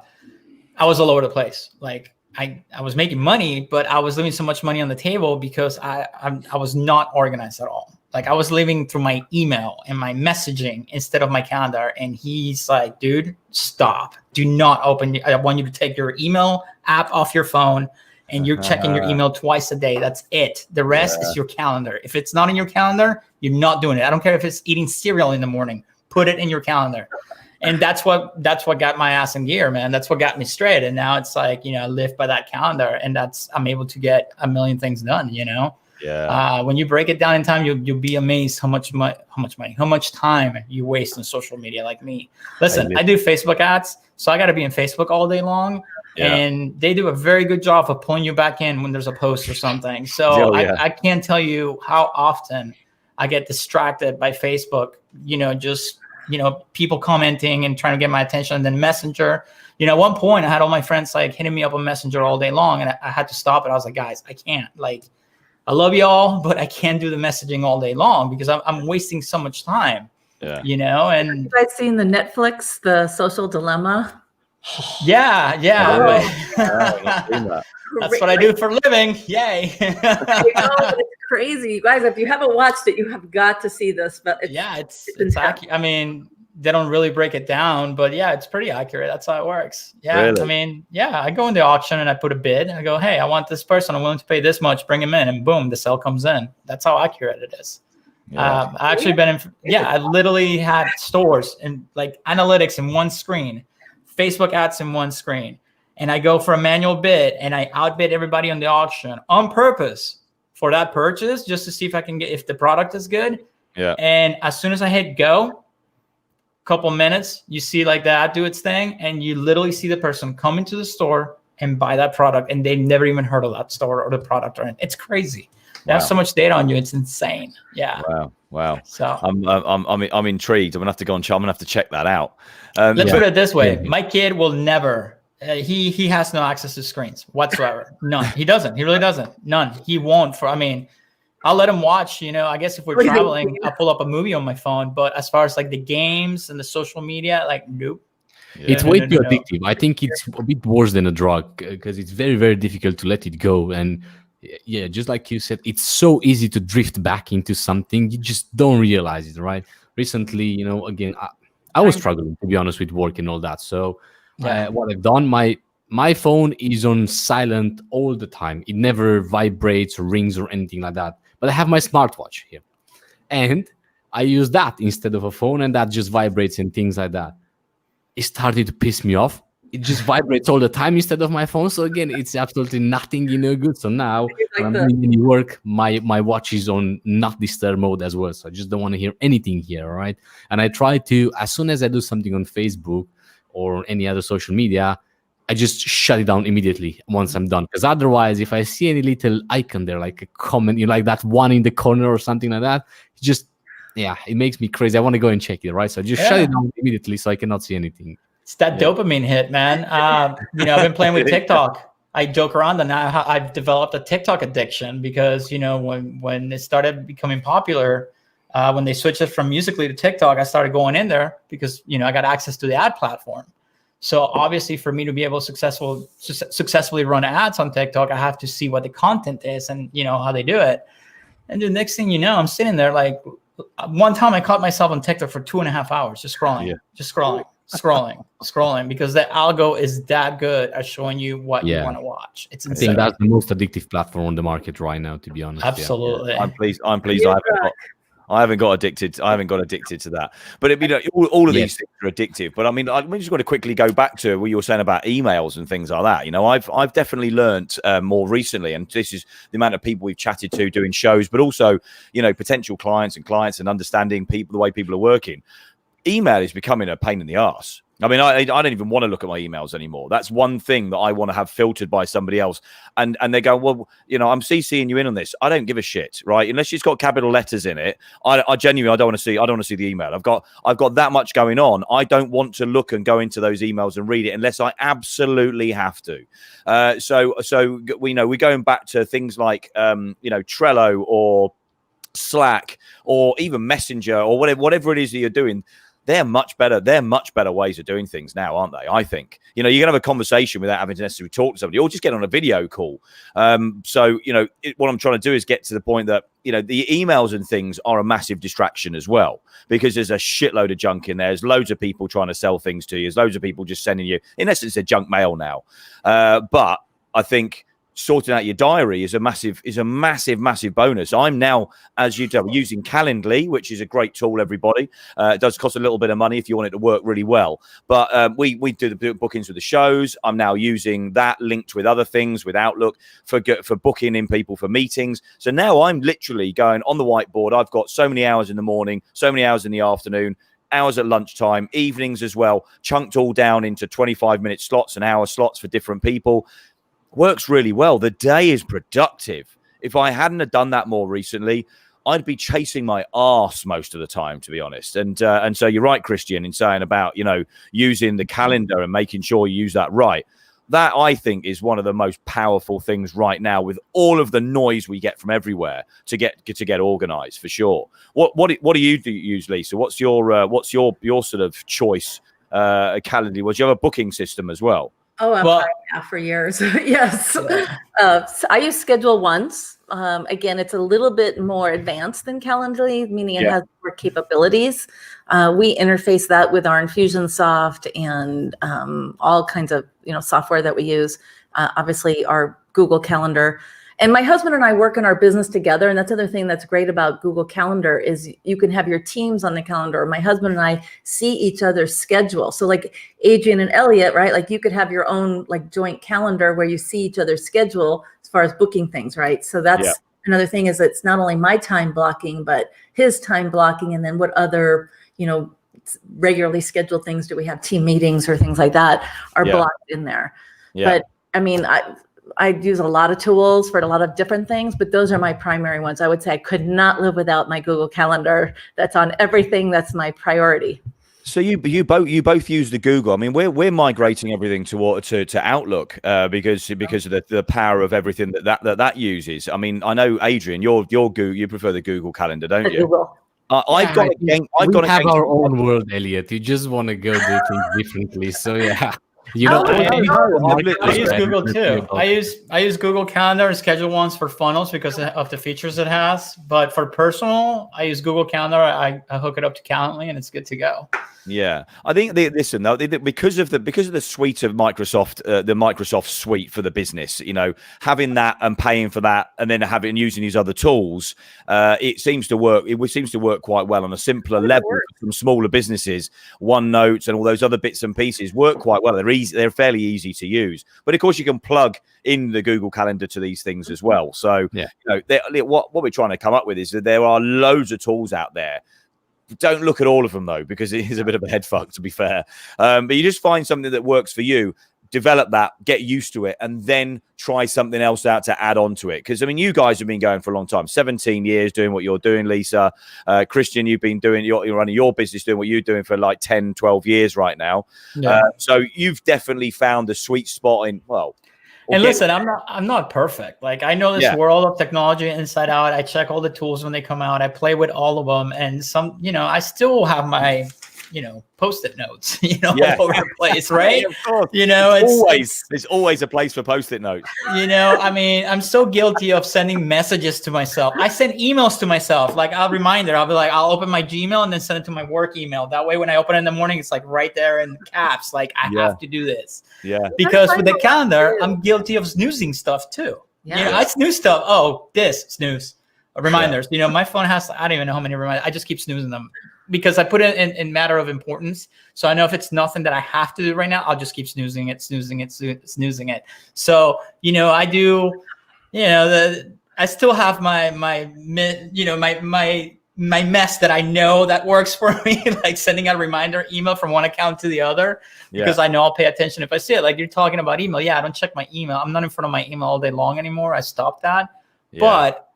was all over the place. Like I was making money, but I was leaving so much money on the table because I was not organized at all. Like I was living through my email and my messaging instead of my calendar. And he's like, dude, stop. Do not open. I want you to take your email app off your phone and you're checking your email twice a day. That's it. The rest is your calendar. If it's not in your calendar, you're not doing it. I don't care if it's eating cereal in the morning, put it in your calendar. And that's what got my ass in gear, man. That's what got me straight. And now it's like, I live by that calendar and I'm able to get a million things done, Yeah. When you break it down in time, you'll be amazed how much time you waste on social media like me. Listen, I do Facebook ads, so I got to be in Facebook all day long. Yeah. And they do a very good job of pulling you back in when there's a post or something. So I can't tell you how often I get distracted by Facebook, just people commenting and trying to get my attention. And then Messenger, at one point I had all my friends like hitting me up on Messenger all day long, and I had to stop it. I was like, guys, I can't. Like, I love y'all, but I can't do the messaging all day long because I'm wasting so much time. Yeah. And have you guys seen the Netflix, The Social Dilemma? Yeah. That's what I do for a living. Yay. It's crazy. You guys, if you haven't watched it, you have got to see this. But it's accurate. I mean, they don't really break it down, but yeah, it's pretty accurate. That's how it works. Yeah. Really? I mean, I go in the auction and I put a bid. I go, hey, I want this person. I'm willing to pay this much. Bring him in. And boom, the sale comes in. That's how accurate it is. Yeah. I actually I literally had stores and like analytics in one screen, Facebook ads in one screen. And I go for a manual bid and I outbid everybody on the auction on purpose for that purchase, just to see if the product is good. Yeah. And as soon as I hit go, couple minutes, you see like the ad do its thing, and you literally see the person come into the store and buy that product, and they've never even heard of that store or the product or anything. It's crazy. They have so much data on you. It's insane. Yeah. Wow. So I'm intrigued. I'm gonna have to go on. I'm gonna have to check that out. Let's put it this way: my kid will never. He has no access to screens whatsoever. None. He doesn't. He really doesn't. None. He won't. I'll let him watch. I guess if we're traveling, I'll pull up a movie on my phone. But as far as like the games and the social media, like nope. Yeah. It's way too addictive. I think it's a bit worse than a drug because it's very, very difficult to let it go. And yeah, just like you said, it's so easy to drift back into something. You just don't realize it, right? Recently, again, I was struggling, to be honest, with work and all that. So what I've done, my phone is on silent all the time. It never vibrates or rings or anything like that. But I have my smartwatch here. And I use that instead of a phone, and that just vibrates and things like that. It started to piss me off. It just vibrates all the time instead of my phone. So again, it's absolutely nothing, good. So now when I'm doing any work, my watch is on not disturb mode as well. So I just don't want to hear anything here, right? And I try to, as soon as I do something on Facebook or any other social media, I just shut it down immediately once I'm done. Because otherwise, if I see any little icon there, like a comment, like that one in the corner or something like that, it makes me crazy. I want to go and check it, right? So I just shut it down immediately so I cannot see anything. It's that dopamine hit, man. I've been playing with TikTok. I joke around and now I've developed a TikTok addiction because, when it started becoming popular, when they switched it from Musical.ly to TikTok, I started going in there because, I got access to the ad platform. So obviously for me to be able to successfully run ads on TikTok, I have to see what the content is and, how they do it. And the next thing you know, I'm sitting there like one time I caught myself on TikTok for 2.5 hours, just scrolling, scrolling because the algo is that good at showing you what you want to watch. It's insane. I think that's the most addictive platform on the market right now, to be honest. Absolutely. I'm pleased. I haven't got addicted to that. But all of these things are addictive. But I just want to quickly go back to what you were saying about emails and things like that. I've definitely learnt more recently, and this is the amount of people we've chatted to doing shows, but also, potential clients and understanding people, the way people are working. Email is becoming a pain in the arse. I don't even want to look at my emails anymore. That's one thing that I want to have filtered by somebody else. And they go, well, I'm CCing you in on this. I don't give a shit, right? Unless it's got capital letters in it. I genuinely, I don't want to see the email. I've got that much going on. I don't want to look and go into those emails and read it unless I absolutely have to. So we're going back to things like, Trello or Slack or even Messenger or whatever it is that you're doing. They're much better ways of doing things now, aren't they? I think, you can have a conversation without having to necessarily talk to somebody or just get on a video call. What I'm trying to do is get to the point that, the emails and things are a massive distraction as well, because there's a shitload of junk in there. There's loads of people trying to sell things to you. There's loads of people just sending you, in essence, a junk mail now. But I think sorting out your diary is a massive bonus. I'm now, as you know, using Calendly, which is a great tool, everybody. It does cost a little bit of money if you want it to work really well. But we do the bookings with the shows. I'm now using that linked with other things, with Outlook, for booking in people for meetings. So now I'm literally going on the whiteboard. I've got so many hours in the morning, so many hours in the afternoon, hours at lunchtime, evenings as well, chunked all down into 25-minute slots and hour slots for different people. Works really well. The day is productive. If I hadn't have done that more recently, I'd be chasing my arse most of the time, to be honest. And so you're right, Christian, in saying about, using the calendar and making sure you use that right. That, I think, is one of the most powerful things right now, with all of the noise we get from everywhere, to get organized, for sure. What do you use, Lisa? What's your sort of choice calendar? Do you have a booking system as well? Oh, I've tried now for years. Yes. So I use Schedule Once. Again, it's a little bit more advanced than Calendly, meaning it has more capabilities. We interface that with our Infusionsoft and all kinds of software that we use. Obviously, our Google Calendar. And my husband and I work in our business together. And that's the other thing that's great about Google Calendar is you can have your teams on the calendar. My husband and I see each other's schedule. So like Adrian and Elliot, right? Like you could have your own like joint calendar where you see each other's schedule as far as booking things, right? So that's another thing, is it's not only my time blocking, but his time blocking. And then what other, regularly scheduled things do we have, team meetings or things like that, are blocked in there. But I mean, I use a lot of tools for a lot of different things, but those are my primary ones. I would say I could not live without my Google Calendar. That's on everything. That's my priority. So you both use the Google. I mean, we're migrating everything to Outlook because of the power of everything that uses. I mean, I know, Adrian, you prefer the Google Calendar, don't you? Google. I've got our own world, Elliot. You just want to go do things differently. So yeah. I use Google too. I use Google Calendar and Schedule Once for funnels because of the features it has. But for personal, I use Google Calendar. I hook it up to Calendly, and it's good to go. Yeah, I think because of the suite of Microsoft, the Microsoft suite for the business, having that and paying for that, and then using these other tools, it seems to work. It seems to work quite well on a simpler level for some smaller businesses. OneNote and all those other bits and pieces work quite well. They're fairly easy to use, but of course you can plug in the Google Calendar to these things as well. So what we're trying to come up with is that there are loads of tools out there. Don't look at all of them though, because it is a bit of a head fuck, to be fair. But you just find something that works for you, develop that, get used to it, and then try something else out to add on to it. Because I mean, you guys have been going for a long time, 17 years doing what you're doing, Lisa. Christian, you've been you're running your business, doing what you're doing for like 10, 12 years right now. So you've definitely found the sweet spot in, and listen, I'm not perfect. Like, I know this world of technology inside out. I check all the tools when they come out. I play with all of them, and some, I still have my, Post-it notes, all over the place, right? Of course. There's always a place for Post-it notes. I mean, I'm so guilty of sending messages to myself. I send emails to myself. Like, I'll be like, I'll open my Gmail and then send it to my work email. That way, when I open it in the morning, it's like right there in caps. Like, I have to do this. Yeah. Because with the calendar, I'm guilty of snoozing stuff too. Yeah. I snooze stuff. Oh, snooze. Reminders. My phone has, I don't even know how many reminders. I just keep snoozing them, because I put it in matter of importance. So I know if it's nothing that I have to do right now, I'll just keep snoozing it. So, I do, I still have my mess that I know that works for me, like sending out a reminder email from one account to the other, because I know I'll pay attention if I see it. Like, you're talking about email. Yeah, I don't check my email. I'm not in front of my email all day long anymore. I stopped that. Yeah. But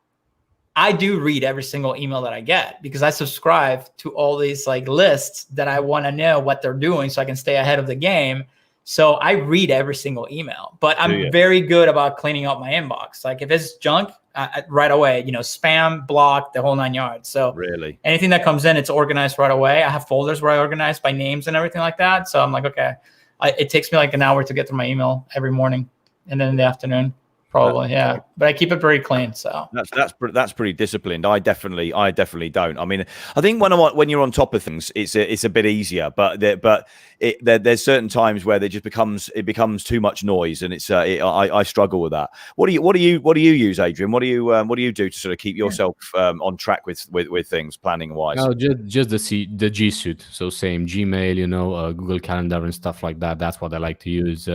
I do read every single email that I get, because I subscribe to all these like lists that I want to know what they're doing so I can stay ahead of the game. So I read every single email, but I'm very good about cleaning up my inbox. Like, if it's junk, right away, spam, block, the whole 9 yards. So really, anything that comes in, it's organized right away. I have folders where I organize by names and everything like that. So I'm like, okay, it takes me like an hour to get through my email every morning, and then in the afternoon. Probably, yeah, but I keep it very clean. So that's pretty disciplined. I definitely don't. I mean, I think when you're on top of things, it's a bit easier. But there's certain times where it becomes too much noise, and I strugg with that. What do you use, Adrian? What do you do to sort of keep yourself on track with things, planning wise? No, just the G Suite. So same Gmail, Google Calendar and stuff like that. That's what I like to use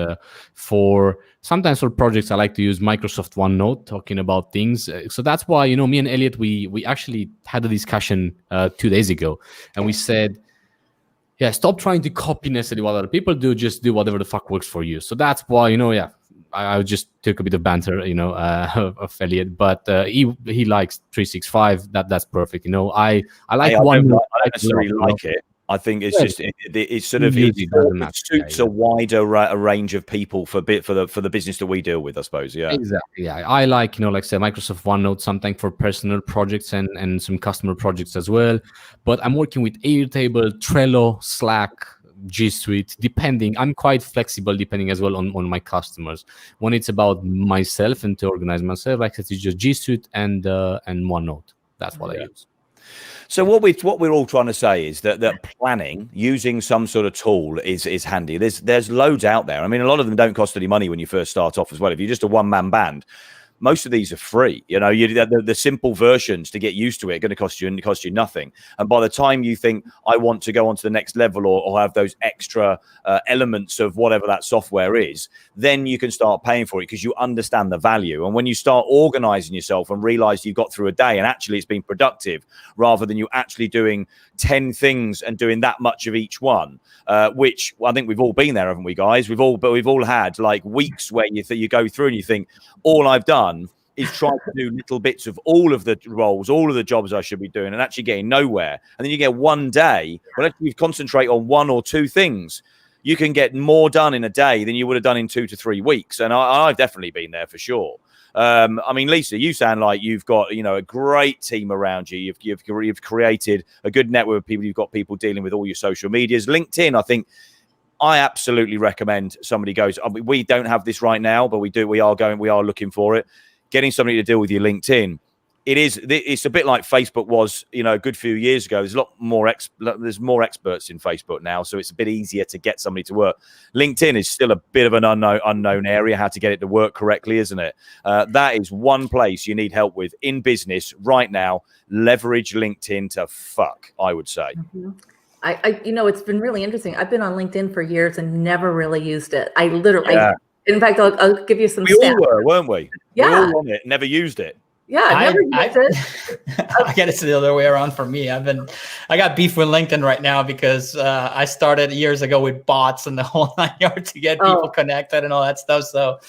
sometimes for projects. I like to use Microsoft OneNote, talking about things. So that's why, me and Elliot, we actually had a discussion 2 days ago, and we said, stop trying to copy necessarily what other people do. Just do whatever the fuck works for you. So that's why, I just took a bit of banter, of Elliot, but he likes 365. That's perfect. I like OneNote. I don't necessarily like it. I think it's just it's sort of it suits a wider range of people for the business that we deal with, I suppose. Yeah, exactly. Yeah, I like like say Microsoft OneNote, something for personal projects and some customer projects as well. But I'm working with Airtable, Trello, Slack, G Suite, depending. I'm quite flexible depending as well on my customers. When it's about myself and to organize myself, like I said, it's just G Suite and OneNote. That's what I use. So what we're all trying to say is that planning using some sort of tool is handy. There's loads out there. I mean, a lot of them don't cost any money when you first start off as well. If you're just a one-man band, most of these are free. The simple versions to get used to it are going to cost you nothing. And by the time you think I want to go on to the next level or have those extra elements of whatever that software is, then you can start paying for it because you understand the value. And when you start organizing yourself and realize you've got through a day and actually it's been productive rather than you actually doing 10 things and doing that much of each one, which I think we've all been there, haven't we, guys? We've all had like weeks where you go through and you think, all I've done is try to do little bits of all of the roles, all of the jobs I should be doing, and actually getting nowhere. And then you get one day, well, if you concentrate on one or two things, you can get more done in a day than you would have done in 2 to 3 weeks. And I've definitely been there for sure. I mean, Lisa, you sound like you've got a great team around you. You've created a good network of people. You've got people dealing with all your social medias. LinkedIn, I think. I absolutely recommend somebody goes. We don't have this right now, but we are looking for it. Getting somebody to deal with your LinkedIn. It's a bit like Facebook was, a good few years ago. There's a lot more there's more experts in Facebook now, so it's a bit easier to get somebody to work. LinkedIn is still a bit of an unknown area, how to get it to work correctly, isn't it? That is one place you need help with in business right now. Leverage LinkedIn to fuck, I would say. Mm-hmm. It's been really interesting. I've been on LinkedIn for years and never really used it. I literally, in fact, I'll give you some stats. We all were, weren't we? Yeah. We all on it, never used it. Yeah, I never used it. I get it's the other way around for me. I got beef with LinkedIn right now because I started years ago with bots and the whole 9 yards to get people connected and all that stuff. So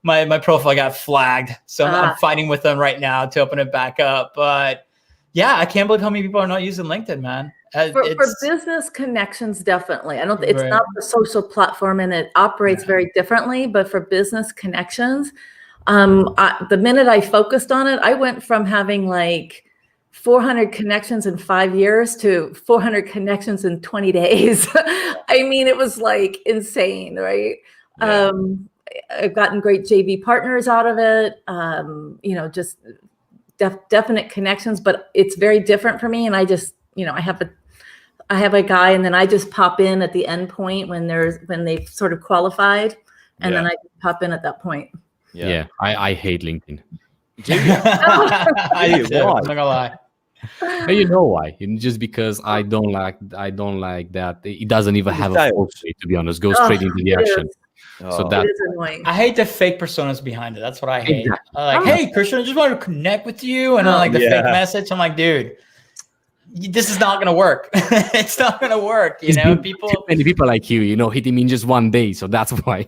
my profile got flagged. So I'm fighting with them right now to open it back up. But yeah, I can't believe how many people are not using LinkedIn, man. For business connections, definitely. It's not the social platform and it operates very differently, but for business connections, the minute I focused on it, I went from having like 400 connections in 5 years to 400 connections in 20 days. I mean, it was like insane, right? Yeah. I've gotten great JV partners out of it, just definite connections, but it's very different for me. And I just, I have a guy and then I just pop in at the end point when they've sort of qualified and then I just pop in at that point. Yeah. I hate LinkedIn. Do you? I do. Why? I'm not gonna lie. You know why? Just because I don't like that. It doesn't even have a full way, to be honest. Go straight into the action. So that is annoying. I hate the fake personas behind it. That's what I hate. Exactly. Hey, Christian, I just want to connect with you, and I like the fake message. I'm like, dude, this is not going to work. It's not going to work. People. Too many people like you, hit him in just one day. So that's why.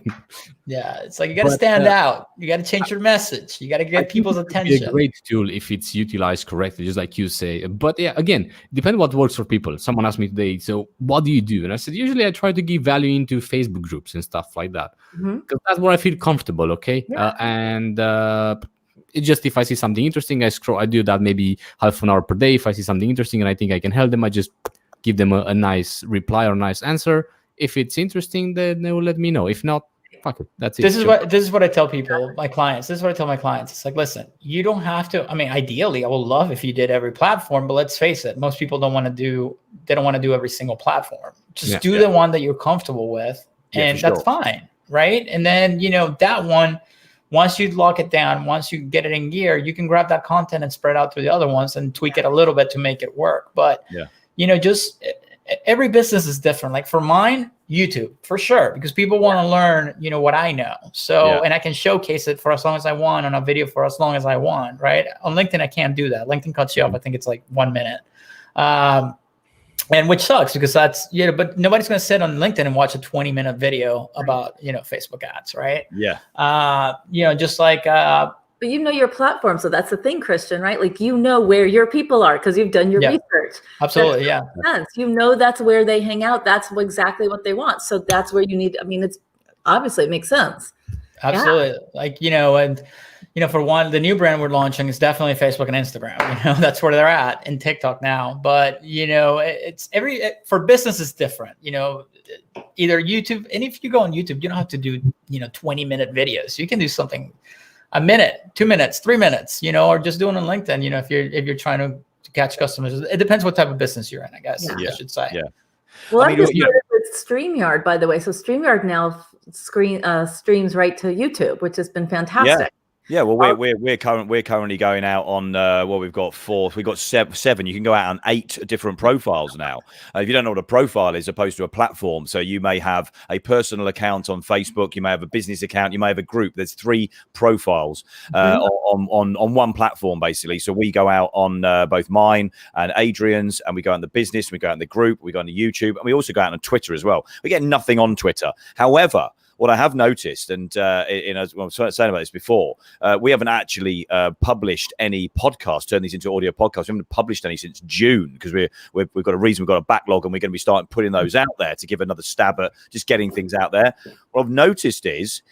Yeah, it's like you got to stand out. You got to change your message. You got to get people's attention. It's a great tool if it's utilized correctly, just like you say. But yeah, again, depends what works for people. Someone asked me today, so what do you do? And I said, usually I try to give value into Facebook groups and stuff like that. Because that's where I feel comfortable, okay? Yeah. It's just if I see something interesting, I do that maybe half an hour per day. If I see something interesting and I think I can help them, I just give them a nice reply or nice answer. If it's interesting, then they will let me know. If not, fuck it. That's it. This is what I tell people, my clients. This is what I tell my clients. It's like, listen, you don't have to. I mean, ideally, I would love if you did every platform, but let's face it, most people don't want to do every single platform. Just do the one that you're comfortable with, and that's fine, right? And then that one. Once you lock it down, once you get it in gear, you can grab that content and spread out to the other ones and tweak it a little bit to make it work. But, just every business is different. Like for mine, YouTube, for sure, because people want to learn, what I know. So, and I can showcase it for as long as I want on a video for as long as I want, right? On LinkedIn, I can't do that. LinkedIn cuts you off. I think it's like 1 minute. And which sucks because that's, but nobody's going to sit on LinkedIn and watch a 20-minute video about, Facebook ads, right? Yeah. Just like, but your platform. So that's the thing, Christian, right? Like, where your people are because you've done your research. Absolutely. That makes sense. That's where they hang out. That's exactly what they want. So that's where you need, it's obviously it makes sense. Absolutely. And, for one, the new brand we're launching is definitely Facebook and Instagram. That's where they're at, and TikTok now. But, it's for business is different, either YouTube. And if you go on YouTube, you don't have to do, 20-minute videos. You can do something a minute, 2 minutes, 3 minutes, or just doing on LinkedIn, if you're trying to catch customers. It depends what type of business you're in, I guess I should say. Yeah. Well, I just started with StreamYard, by the way. So StreamYard now streams right to YouTube, which has been fantastic. Yeah, well, we're currently going out on we've got seven. You can go out on 8 different profiles now. If you don't know what a profile is, opposed to a platform, so you may have a personal account on Facebook, you may have a business account, you may have a group. There's 3 profiles on one platform basically. So we go out on both mine and Adrian's, and we go on the business, we go out in the group, we go on the YouTube, and we also go out on Twitter as well. We get nothing on Twitter, however. What I have noticed, and I was saying about this before, we haven't actually published any podcasts, turned these into audio podcasts. We haven't published any since June because we've got we've got a backlog, and we're going to be starting putting those out there to give another stab at just getting things out there. What I've noticed is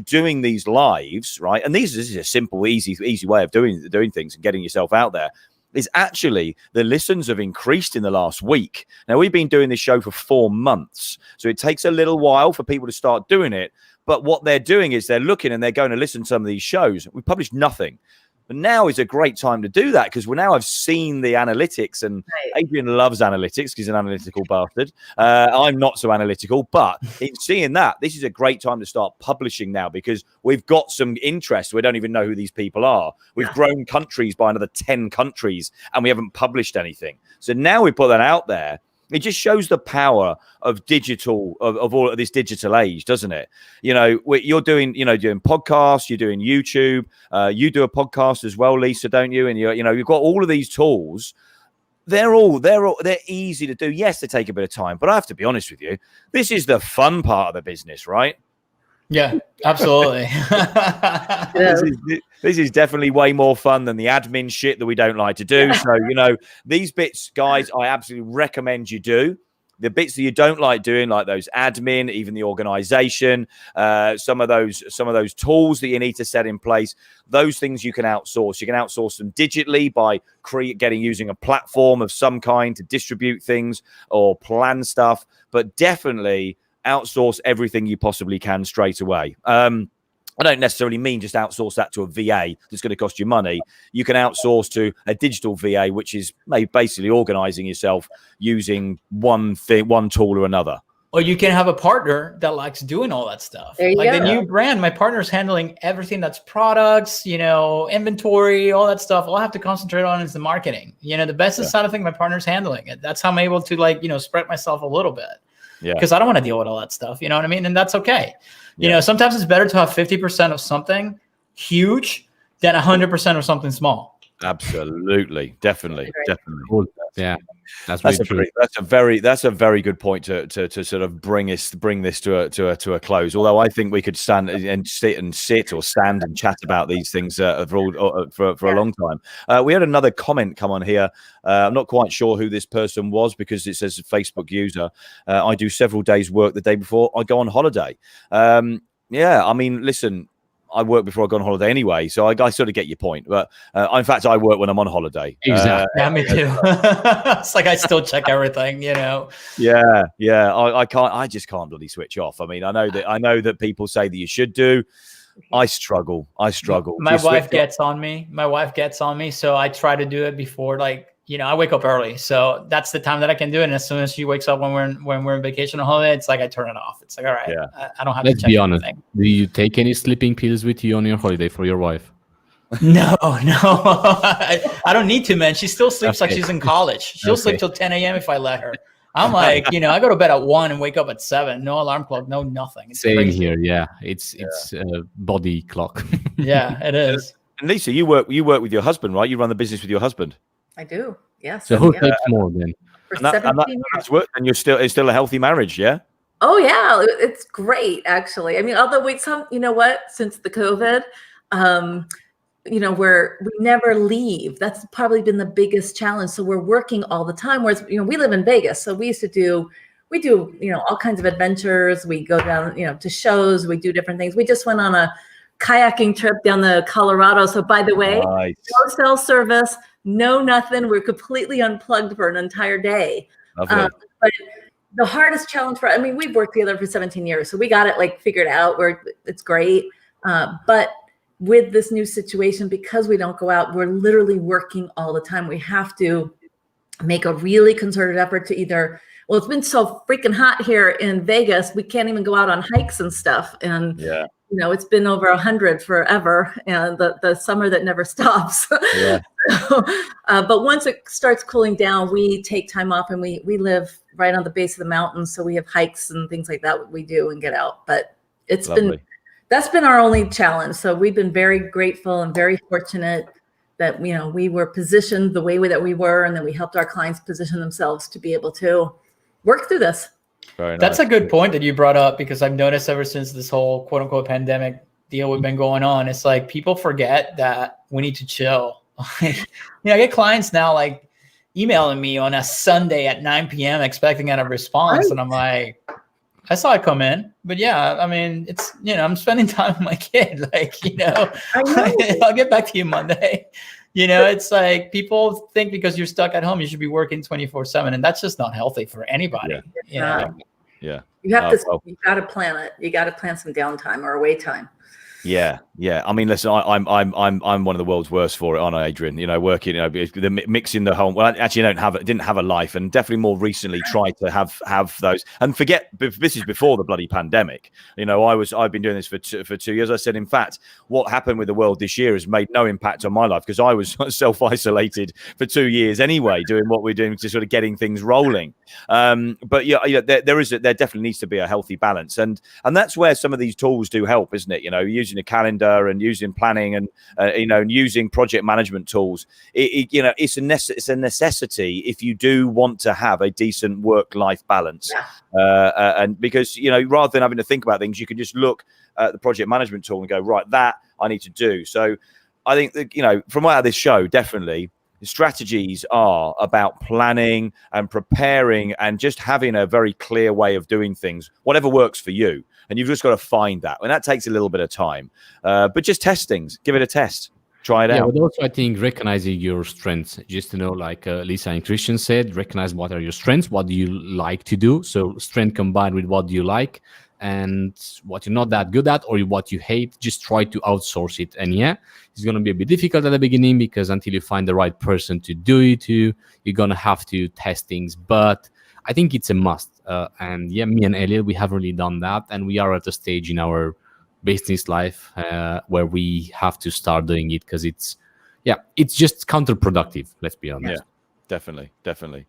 doing these lives, right? And this is a simple, easy way of doing things and getting yourself out there. Is actually the listens have increased in the last week. Now, we've been doing this show for 4 months, so it takes a little while for people to start doing it. But what they're doing is they're looking and they're going to listen to some of these shows. We published nothing. But now is a great time to do that because I've seen the analytics, and Adrian loves analytics because he's an analytical bastard. I'm not so analytical, but in seeing that, this is a great time to start publishing now because we've got some interest. We don't even know who these people are. We've grown countries by another 10 countries, and we haven't published anything. So now we put that out there. It just shows the power of digital, of all of this digital age, doesn't it? You're doing, doing podcasts, you're doing YouTube, you do a podcast as well, Lisza, don't you? And you've got all of these tools. They're easy to do. Yes, they take a bit of time, but I have to be honest with you. This is the fun part of the business, right? Yeah, absolutely. This is definitely way more fun than the admin shit that we don't like to do. So, these bits, guys, I absolutely recommend you do. The bits that you don't like doing, like those admin, even the organization, some of those tools that you need to set in place, those things you can outsource. You can outsource them digitally by using a platform of some kind to distribute things or plan stuff, but definitely outsource everything you possibly can straight away. I don't necessarily mean just outsource that to a VA that's going to cost you money. You can outsource to a digital VA, which is basically organizing yourself using one tool or another. Or you can have a partner that likes doing all that stuff. Like the new brand, my partner's handling everything that's products, inventory, all that stuff. All I have to concentrate on is the marketing. The business side of things, my partner's handling it. That's how I'm able to spread myself a little bit. Yeah. Because I don't want to deal with all that stuff. You know what I mean? And that's okay. Sometimes it's better to have 50% of something huge than 100% of something small. Absolutely. Definitely. Yeah. That's a very good point to sort of bring this to a close. Although I think we could stand and sit or stand and chat about these things for a long time. We had another comment come on here. I'm not quite sure who this person was because it says Facebook user. I do several days work the day before I go on holiday. Listen, I work before I go on holiday anyway, so I sort of get your point. But in fact, I work when I'm on holiday. Exactly. Yeah, me too. It's like I still check everything, Yeah. I can't. I just can't really switch off. I mean, I know that people say that you should do. I struggle. My wife gets on me. So I try to do it before, I wake up early, so that's the time that I can do it. And as soon as she wakes up when we're on vacation or holiday, it's like I turn it off. It's like, all right, I don't have to check. Let's be honest. Do you take any sleeping pills with you on your holiday for your wife? No. I don't need to, man. She still sleeps like she's in college. She'll sleep till 10 a.m. if I let her. I'm like, I go to bed at 1 and wake up at 7. No alarm clock, no nothing. It's same crazy. here. Yeah, it's a body clock. Yeah, it is. And Lisza, you work with your husband, right? You run the business with your husband. I do. Yes. So who takes more then? for 17 years. That's worked, and it's still a healthy marriage, yeah? Oh yeah, it's great actually. I mean, although you know what, since the COVID, you know, we never leave. That's probably been the biggest challenge. So we're working all the time. Whereas, you know, we live in Vegas, so we do, you know, all kinds of adventures. We go down, you know, to shows. We do different things. We just went on a kayaking trip down the Colorado. So by the way, nice. No cell service, no nothing. We're completely unplugged for an entire day. But the hardest challenge I mean, we've worked together for 17 years, so we got it like figured out. It's great. But with this new situation, because we don't go out, we're literally working all the time. We have to make a really concerted effort to well, it's been so freaking hot here in Vegas, we can't even go out on hikes and stuff. And yeah, you know, it's been over 100 forever, and the summer that never stops. Yeah. But once it starts cooling down, we take time off, and we live right on the base of the mountains, so we have hikes and things like that we do and get out. But that's been our only challenge. So we've been very grateful and very fortunate that, you know, we were positioned the way that we were, and then we helped our clients position themselves to be able to work through this. Very nice. That's a good point that you brought up, because I've noticed ever since this whole quote unquote pandemic deal we've been going on, it's like people forget that we need to chill. You know, I get clients now like emailing me on a Sunday at 9 p.m. expecting a response. Right. And I'm like, I saw it come in, but yeah, I mean, it's, you know, I'm spending time with my kid. Like, you know, I'll get back to you Monday. You know, it's like people think because you're stuck at home, you should be working 24/7, and that's just not healthy for anybody. Yeah. You know? Yeah. You have you got to plan it. You got to plan some downtime or away time. Yeah. I mean, listen, I'm one of the world's worst for it, aren't I, Adrian? You know, working, you know, the mixing the whole. Well, I actually didn't have a life, and definitely more recently tried to have those. And forget, this is before the bloody pandemic. You know, I've been doing this for 2 years. I said, in fact, what happened with the world this year has made no impact on my life, because I was self-isolated for 2 years anyway, doing what we're doing to sort of getting things rolling. But yeah, there definitely needs to be a healthy balance, and that's where some of these tools do help, isn't it? You know, using a calendar and using planning and you know, and using project management tools. You know, it's a necessity if you do want to have a decent work-life balance. And because, you know, rather than having to think about things, you can just look at the project management tool and go, right, that I need to do. So I think that, you know, from out of this show, definitely strategies are about planning and preparing and just having a very clear way of doing things, whatever works for you. And you've just got to find that. And that takes a little bit of time. But just test things. Give it a test. Try it out. But also, I think recognizing your strengths, just to know, like Lisza and Christian said, recognize what are your strengths, what do you like to do. So strength combined with what do you like, and what you're not that good at or what you hate, just try to outsource it. And yeah, it's going to be a bit difficult at the beginning, because until you find the right person to do it to, you're going to have to test things. But I think it's a must. And yeah, me and Elliot, we have really done that. And we are at a stage in our business life where we have to start doing it, because it's just counterproductive. Let's be honest. Yeah. Definitely.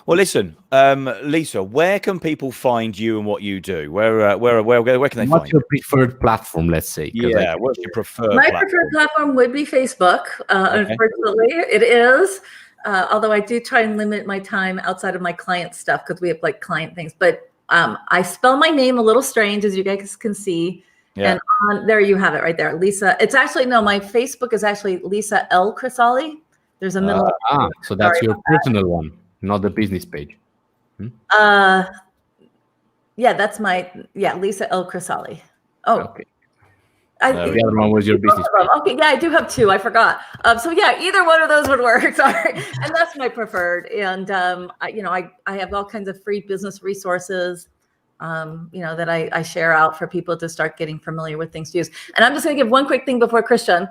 Well, listen, Lisza, where can people find you and what you do? Where can they find you? What's your preferred platform, let's say? Yeah, what's your preferred My platform? preferred platform would be Facebook. Unfortunately, it is. Although I do try and limit my time outside of my client stuff, because we have like client things. But I spell my name a little strange, as you guys can see. Yeah. And there you have it right there, Lisza. It's actually, no, my Facebook is actually Lisza L. Crisalle. There's a middle. So that's your personal one, not the business page. Yeah, that's my, Lisza L. Crisalle. Oh, okay. The other one was your business page. Okay, yeah, I do have two. I forgot. So yeah, either one of those would work. Sorry, and that's my preferred. And I have all kinds of free business resources, that I share out for people to start getting familiar with things to use. And I'm just going to give one quick thing before Christian.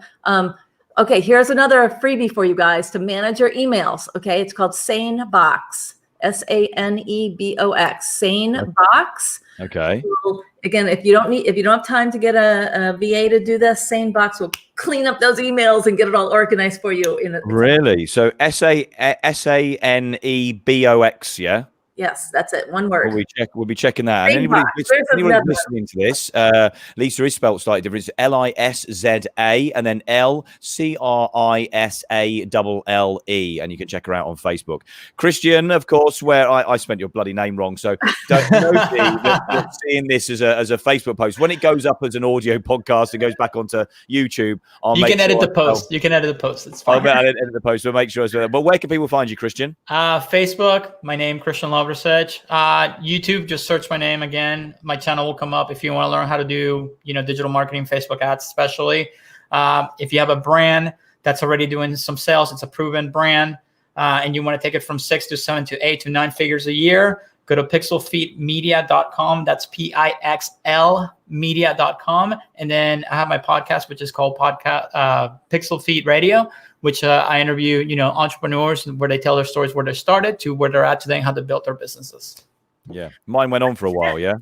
Okay, here's another freebie for you guys to manage your emails. Okay, it's called SaneBox. SANEBOX. SaneBox. Okay. So, again, if you don't have time to get a VA to do this, SaneBox will clean up those emails and get it all organized for you. Really? So SANEBOX, yeah? Yes, that's it. One word. We'll be checking that. And anybody listening to this, Lisza is spelled slightly different. It's Lisza and then Crisalle, and you can check her out on Facebook. Christian, of course, where I spent your bloody name wrong, so don't know that seeing this as a Facebook post. When it goes up as an audio podcast and goes back onto YouTube, you can edit the post. You can edit the post. It's fine. I'll edit the post. We'll make sure it's there. But where can people find you, Christian? Facebook, my name, Christian Loverecich. YouTube, just search my name again. My channel will come up if you want to learn how to do, digital marketing, Facebook ads, especially. If you have a brand that's already doing some sales, it's a proven brand, and you want to take it from 6 to 7 to 8 to 9 figures a year, go to pixelfeetmedia.com. That's PIXL media.com. And then I have my podcast, which is called Pixel Feet Radio, which I interview, entrepreneurs where they tell their stories, where they started to where they're at today and how they built their businesses. Yeah. Mine went on for a while. Yeah.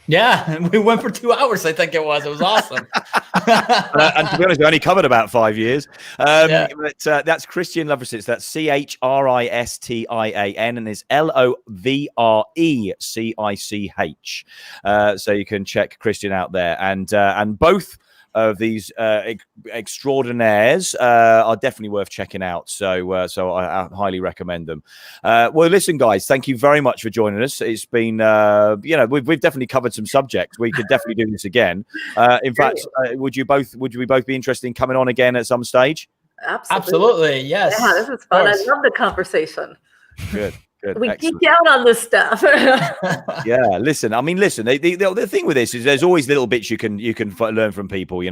Yeah, we went for 2 hours. I think it was awesome. And to be honest, we only covered about 5 years. But that's Christian Loverecich. That's Christian, and it's Loverecich. So you can check Christian out there, and both of these extraordinaires are definitely worth checking out. So I highly recommend them. Well, listen, guys, thank you very much for joining us. It's been, we've definitely covered some subjects. We could definitely do this again. In fact, would we both be interested in coming on again at some stage? Absolutely. Yes. Yeah, this is fun. I love the conversation. Good. We geek out on this stuff. Yeah, listen. The thing with this is there's always little bits you can learn from people. You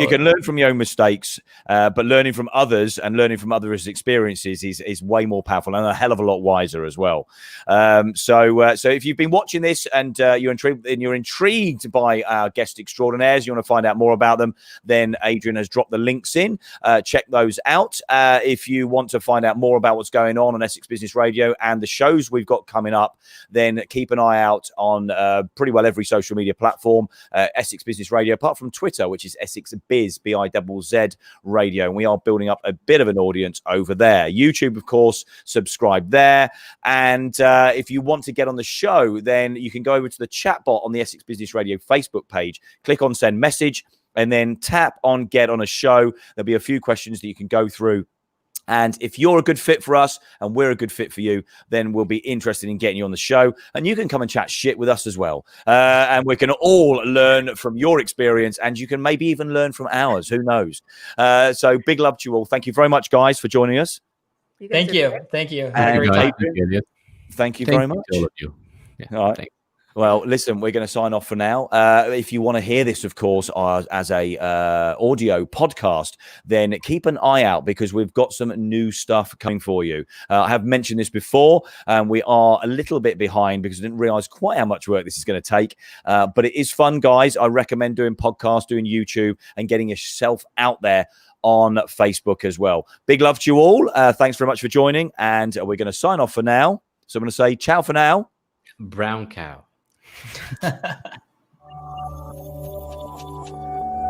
can learn from your own mistakes, but learning from others and learning from others' experiences is way more powerful and a hell of a lot wiser as well. So if you've been watching this and you're intrigued by our guest extraordinaires, you want to find out more about them, then Adrian has dropped the links in. Check those out. If you want to find out more about what's going on Essex Business Radio and the shows we've got coming up, then keep an eye out on pretty well every social media platform, Essex Business Radio, apart from Twitter, which is Essex Biz, BIZZ Radio, and we are building up a bit of an audience over there. YouTube, of course, subscribe there, and if you want to get on the show, then you can go over to the chat bot on the Essex Business Radio Facebook page, click on send message, and then tap on get on a show. There'll be a few questions that you can go through. And if you're a good fit for us and we're a good fit for you, then we'll be interested in getting you on the show. And you can come and chat shit with us as well. And we can all learn from your experience, and you can maybe even learn from ours. Who knows? So big love to you all. Thank you very much, guys, for joining us. Thank you. Thank you very much. All of you. Yeah, all right. Well, listen, we're going to sign off for now. If you want to hear this, of course, as a audio podcast, then keep an eye out because we've got some new stuff coming for you. I have mentioned this before, and we are a little bit behind because I didn't realize quite how much work this is going to take. But it is fun, guys. I recommend doing podcasts, doing YouTube, and getting yourself out there on Facebook as well. Big love to you all. Thanks very much for joining, and we're going to sign off for now. So I'm going to say ciao for now. Brown cow.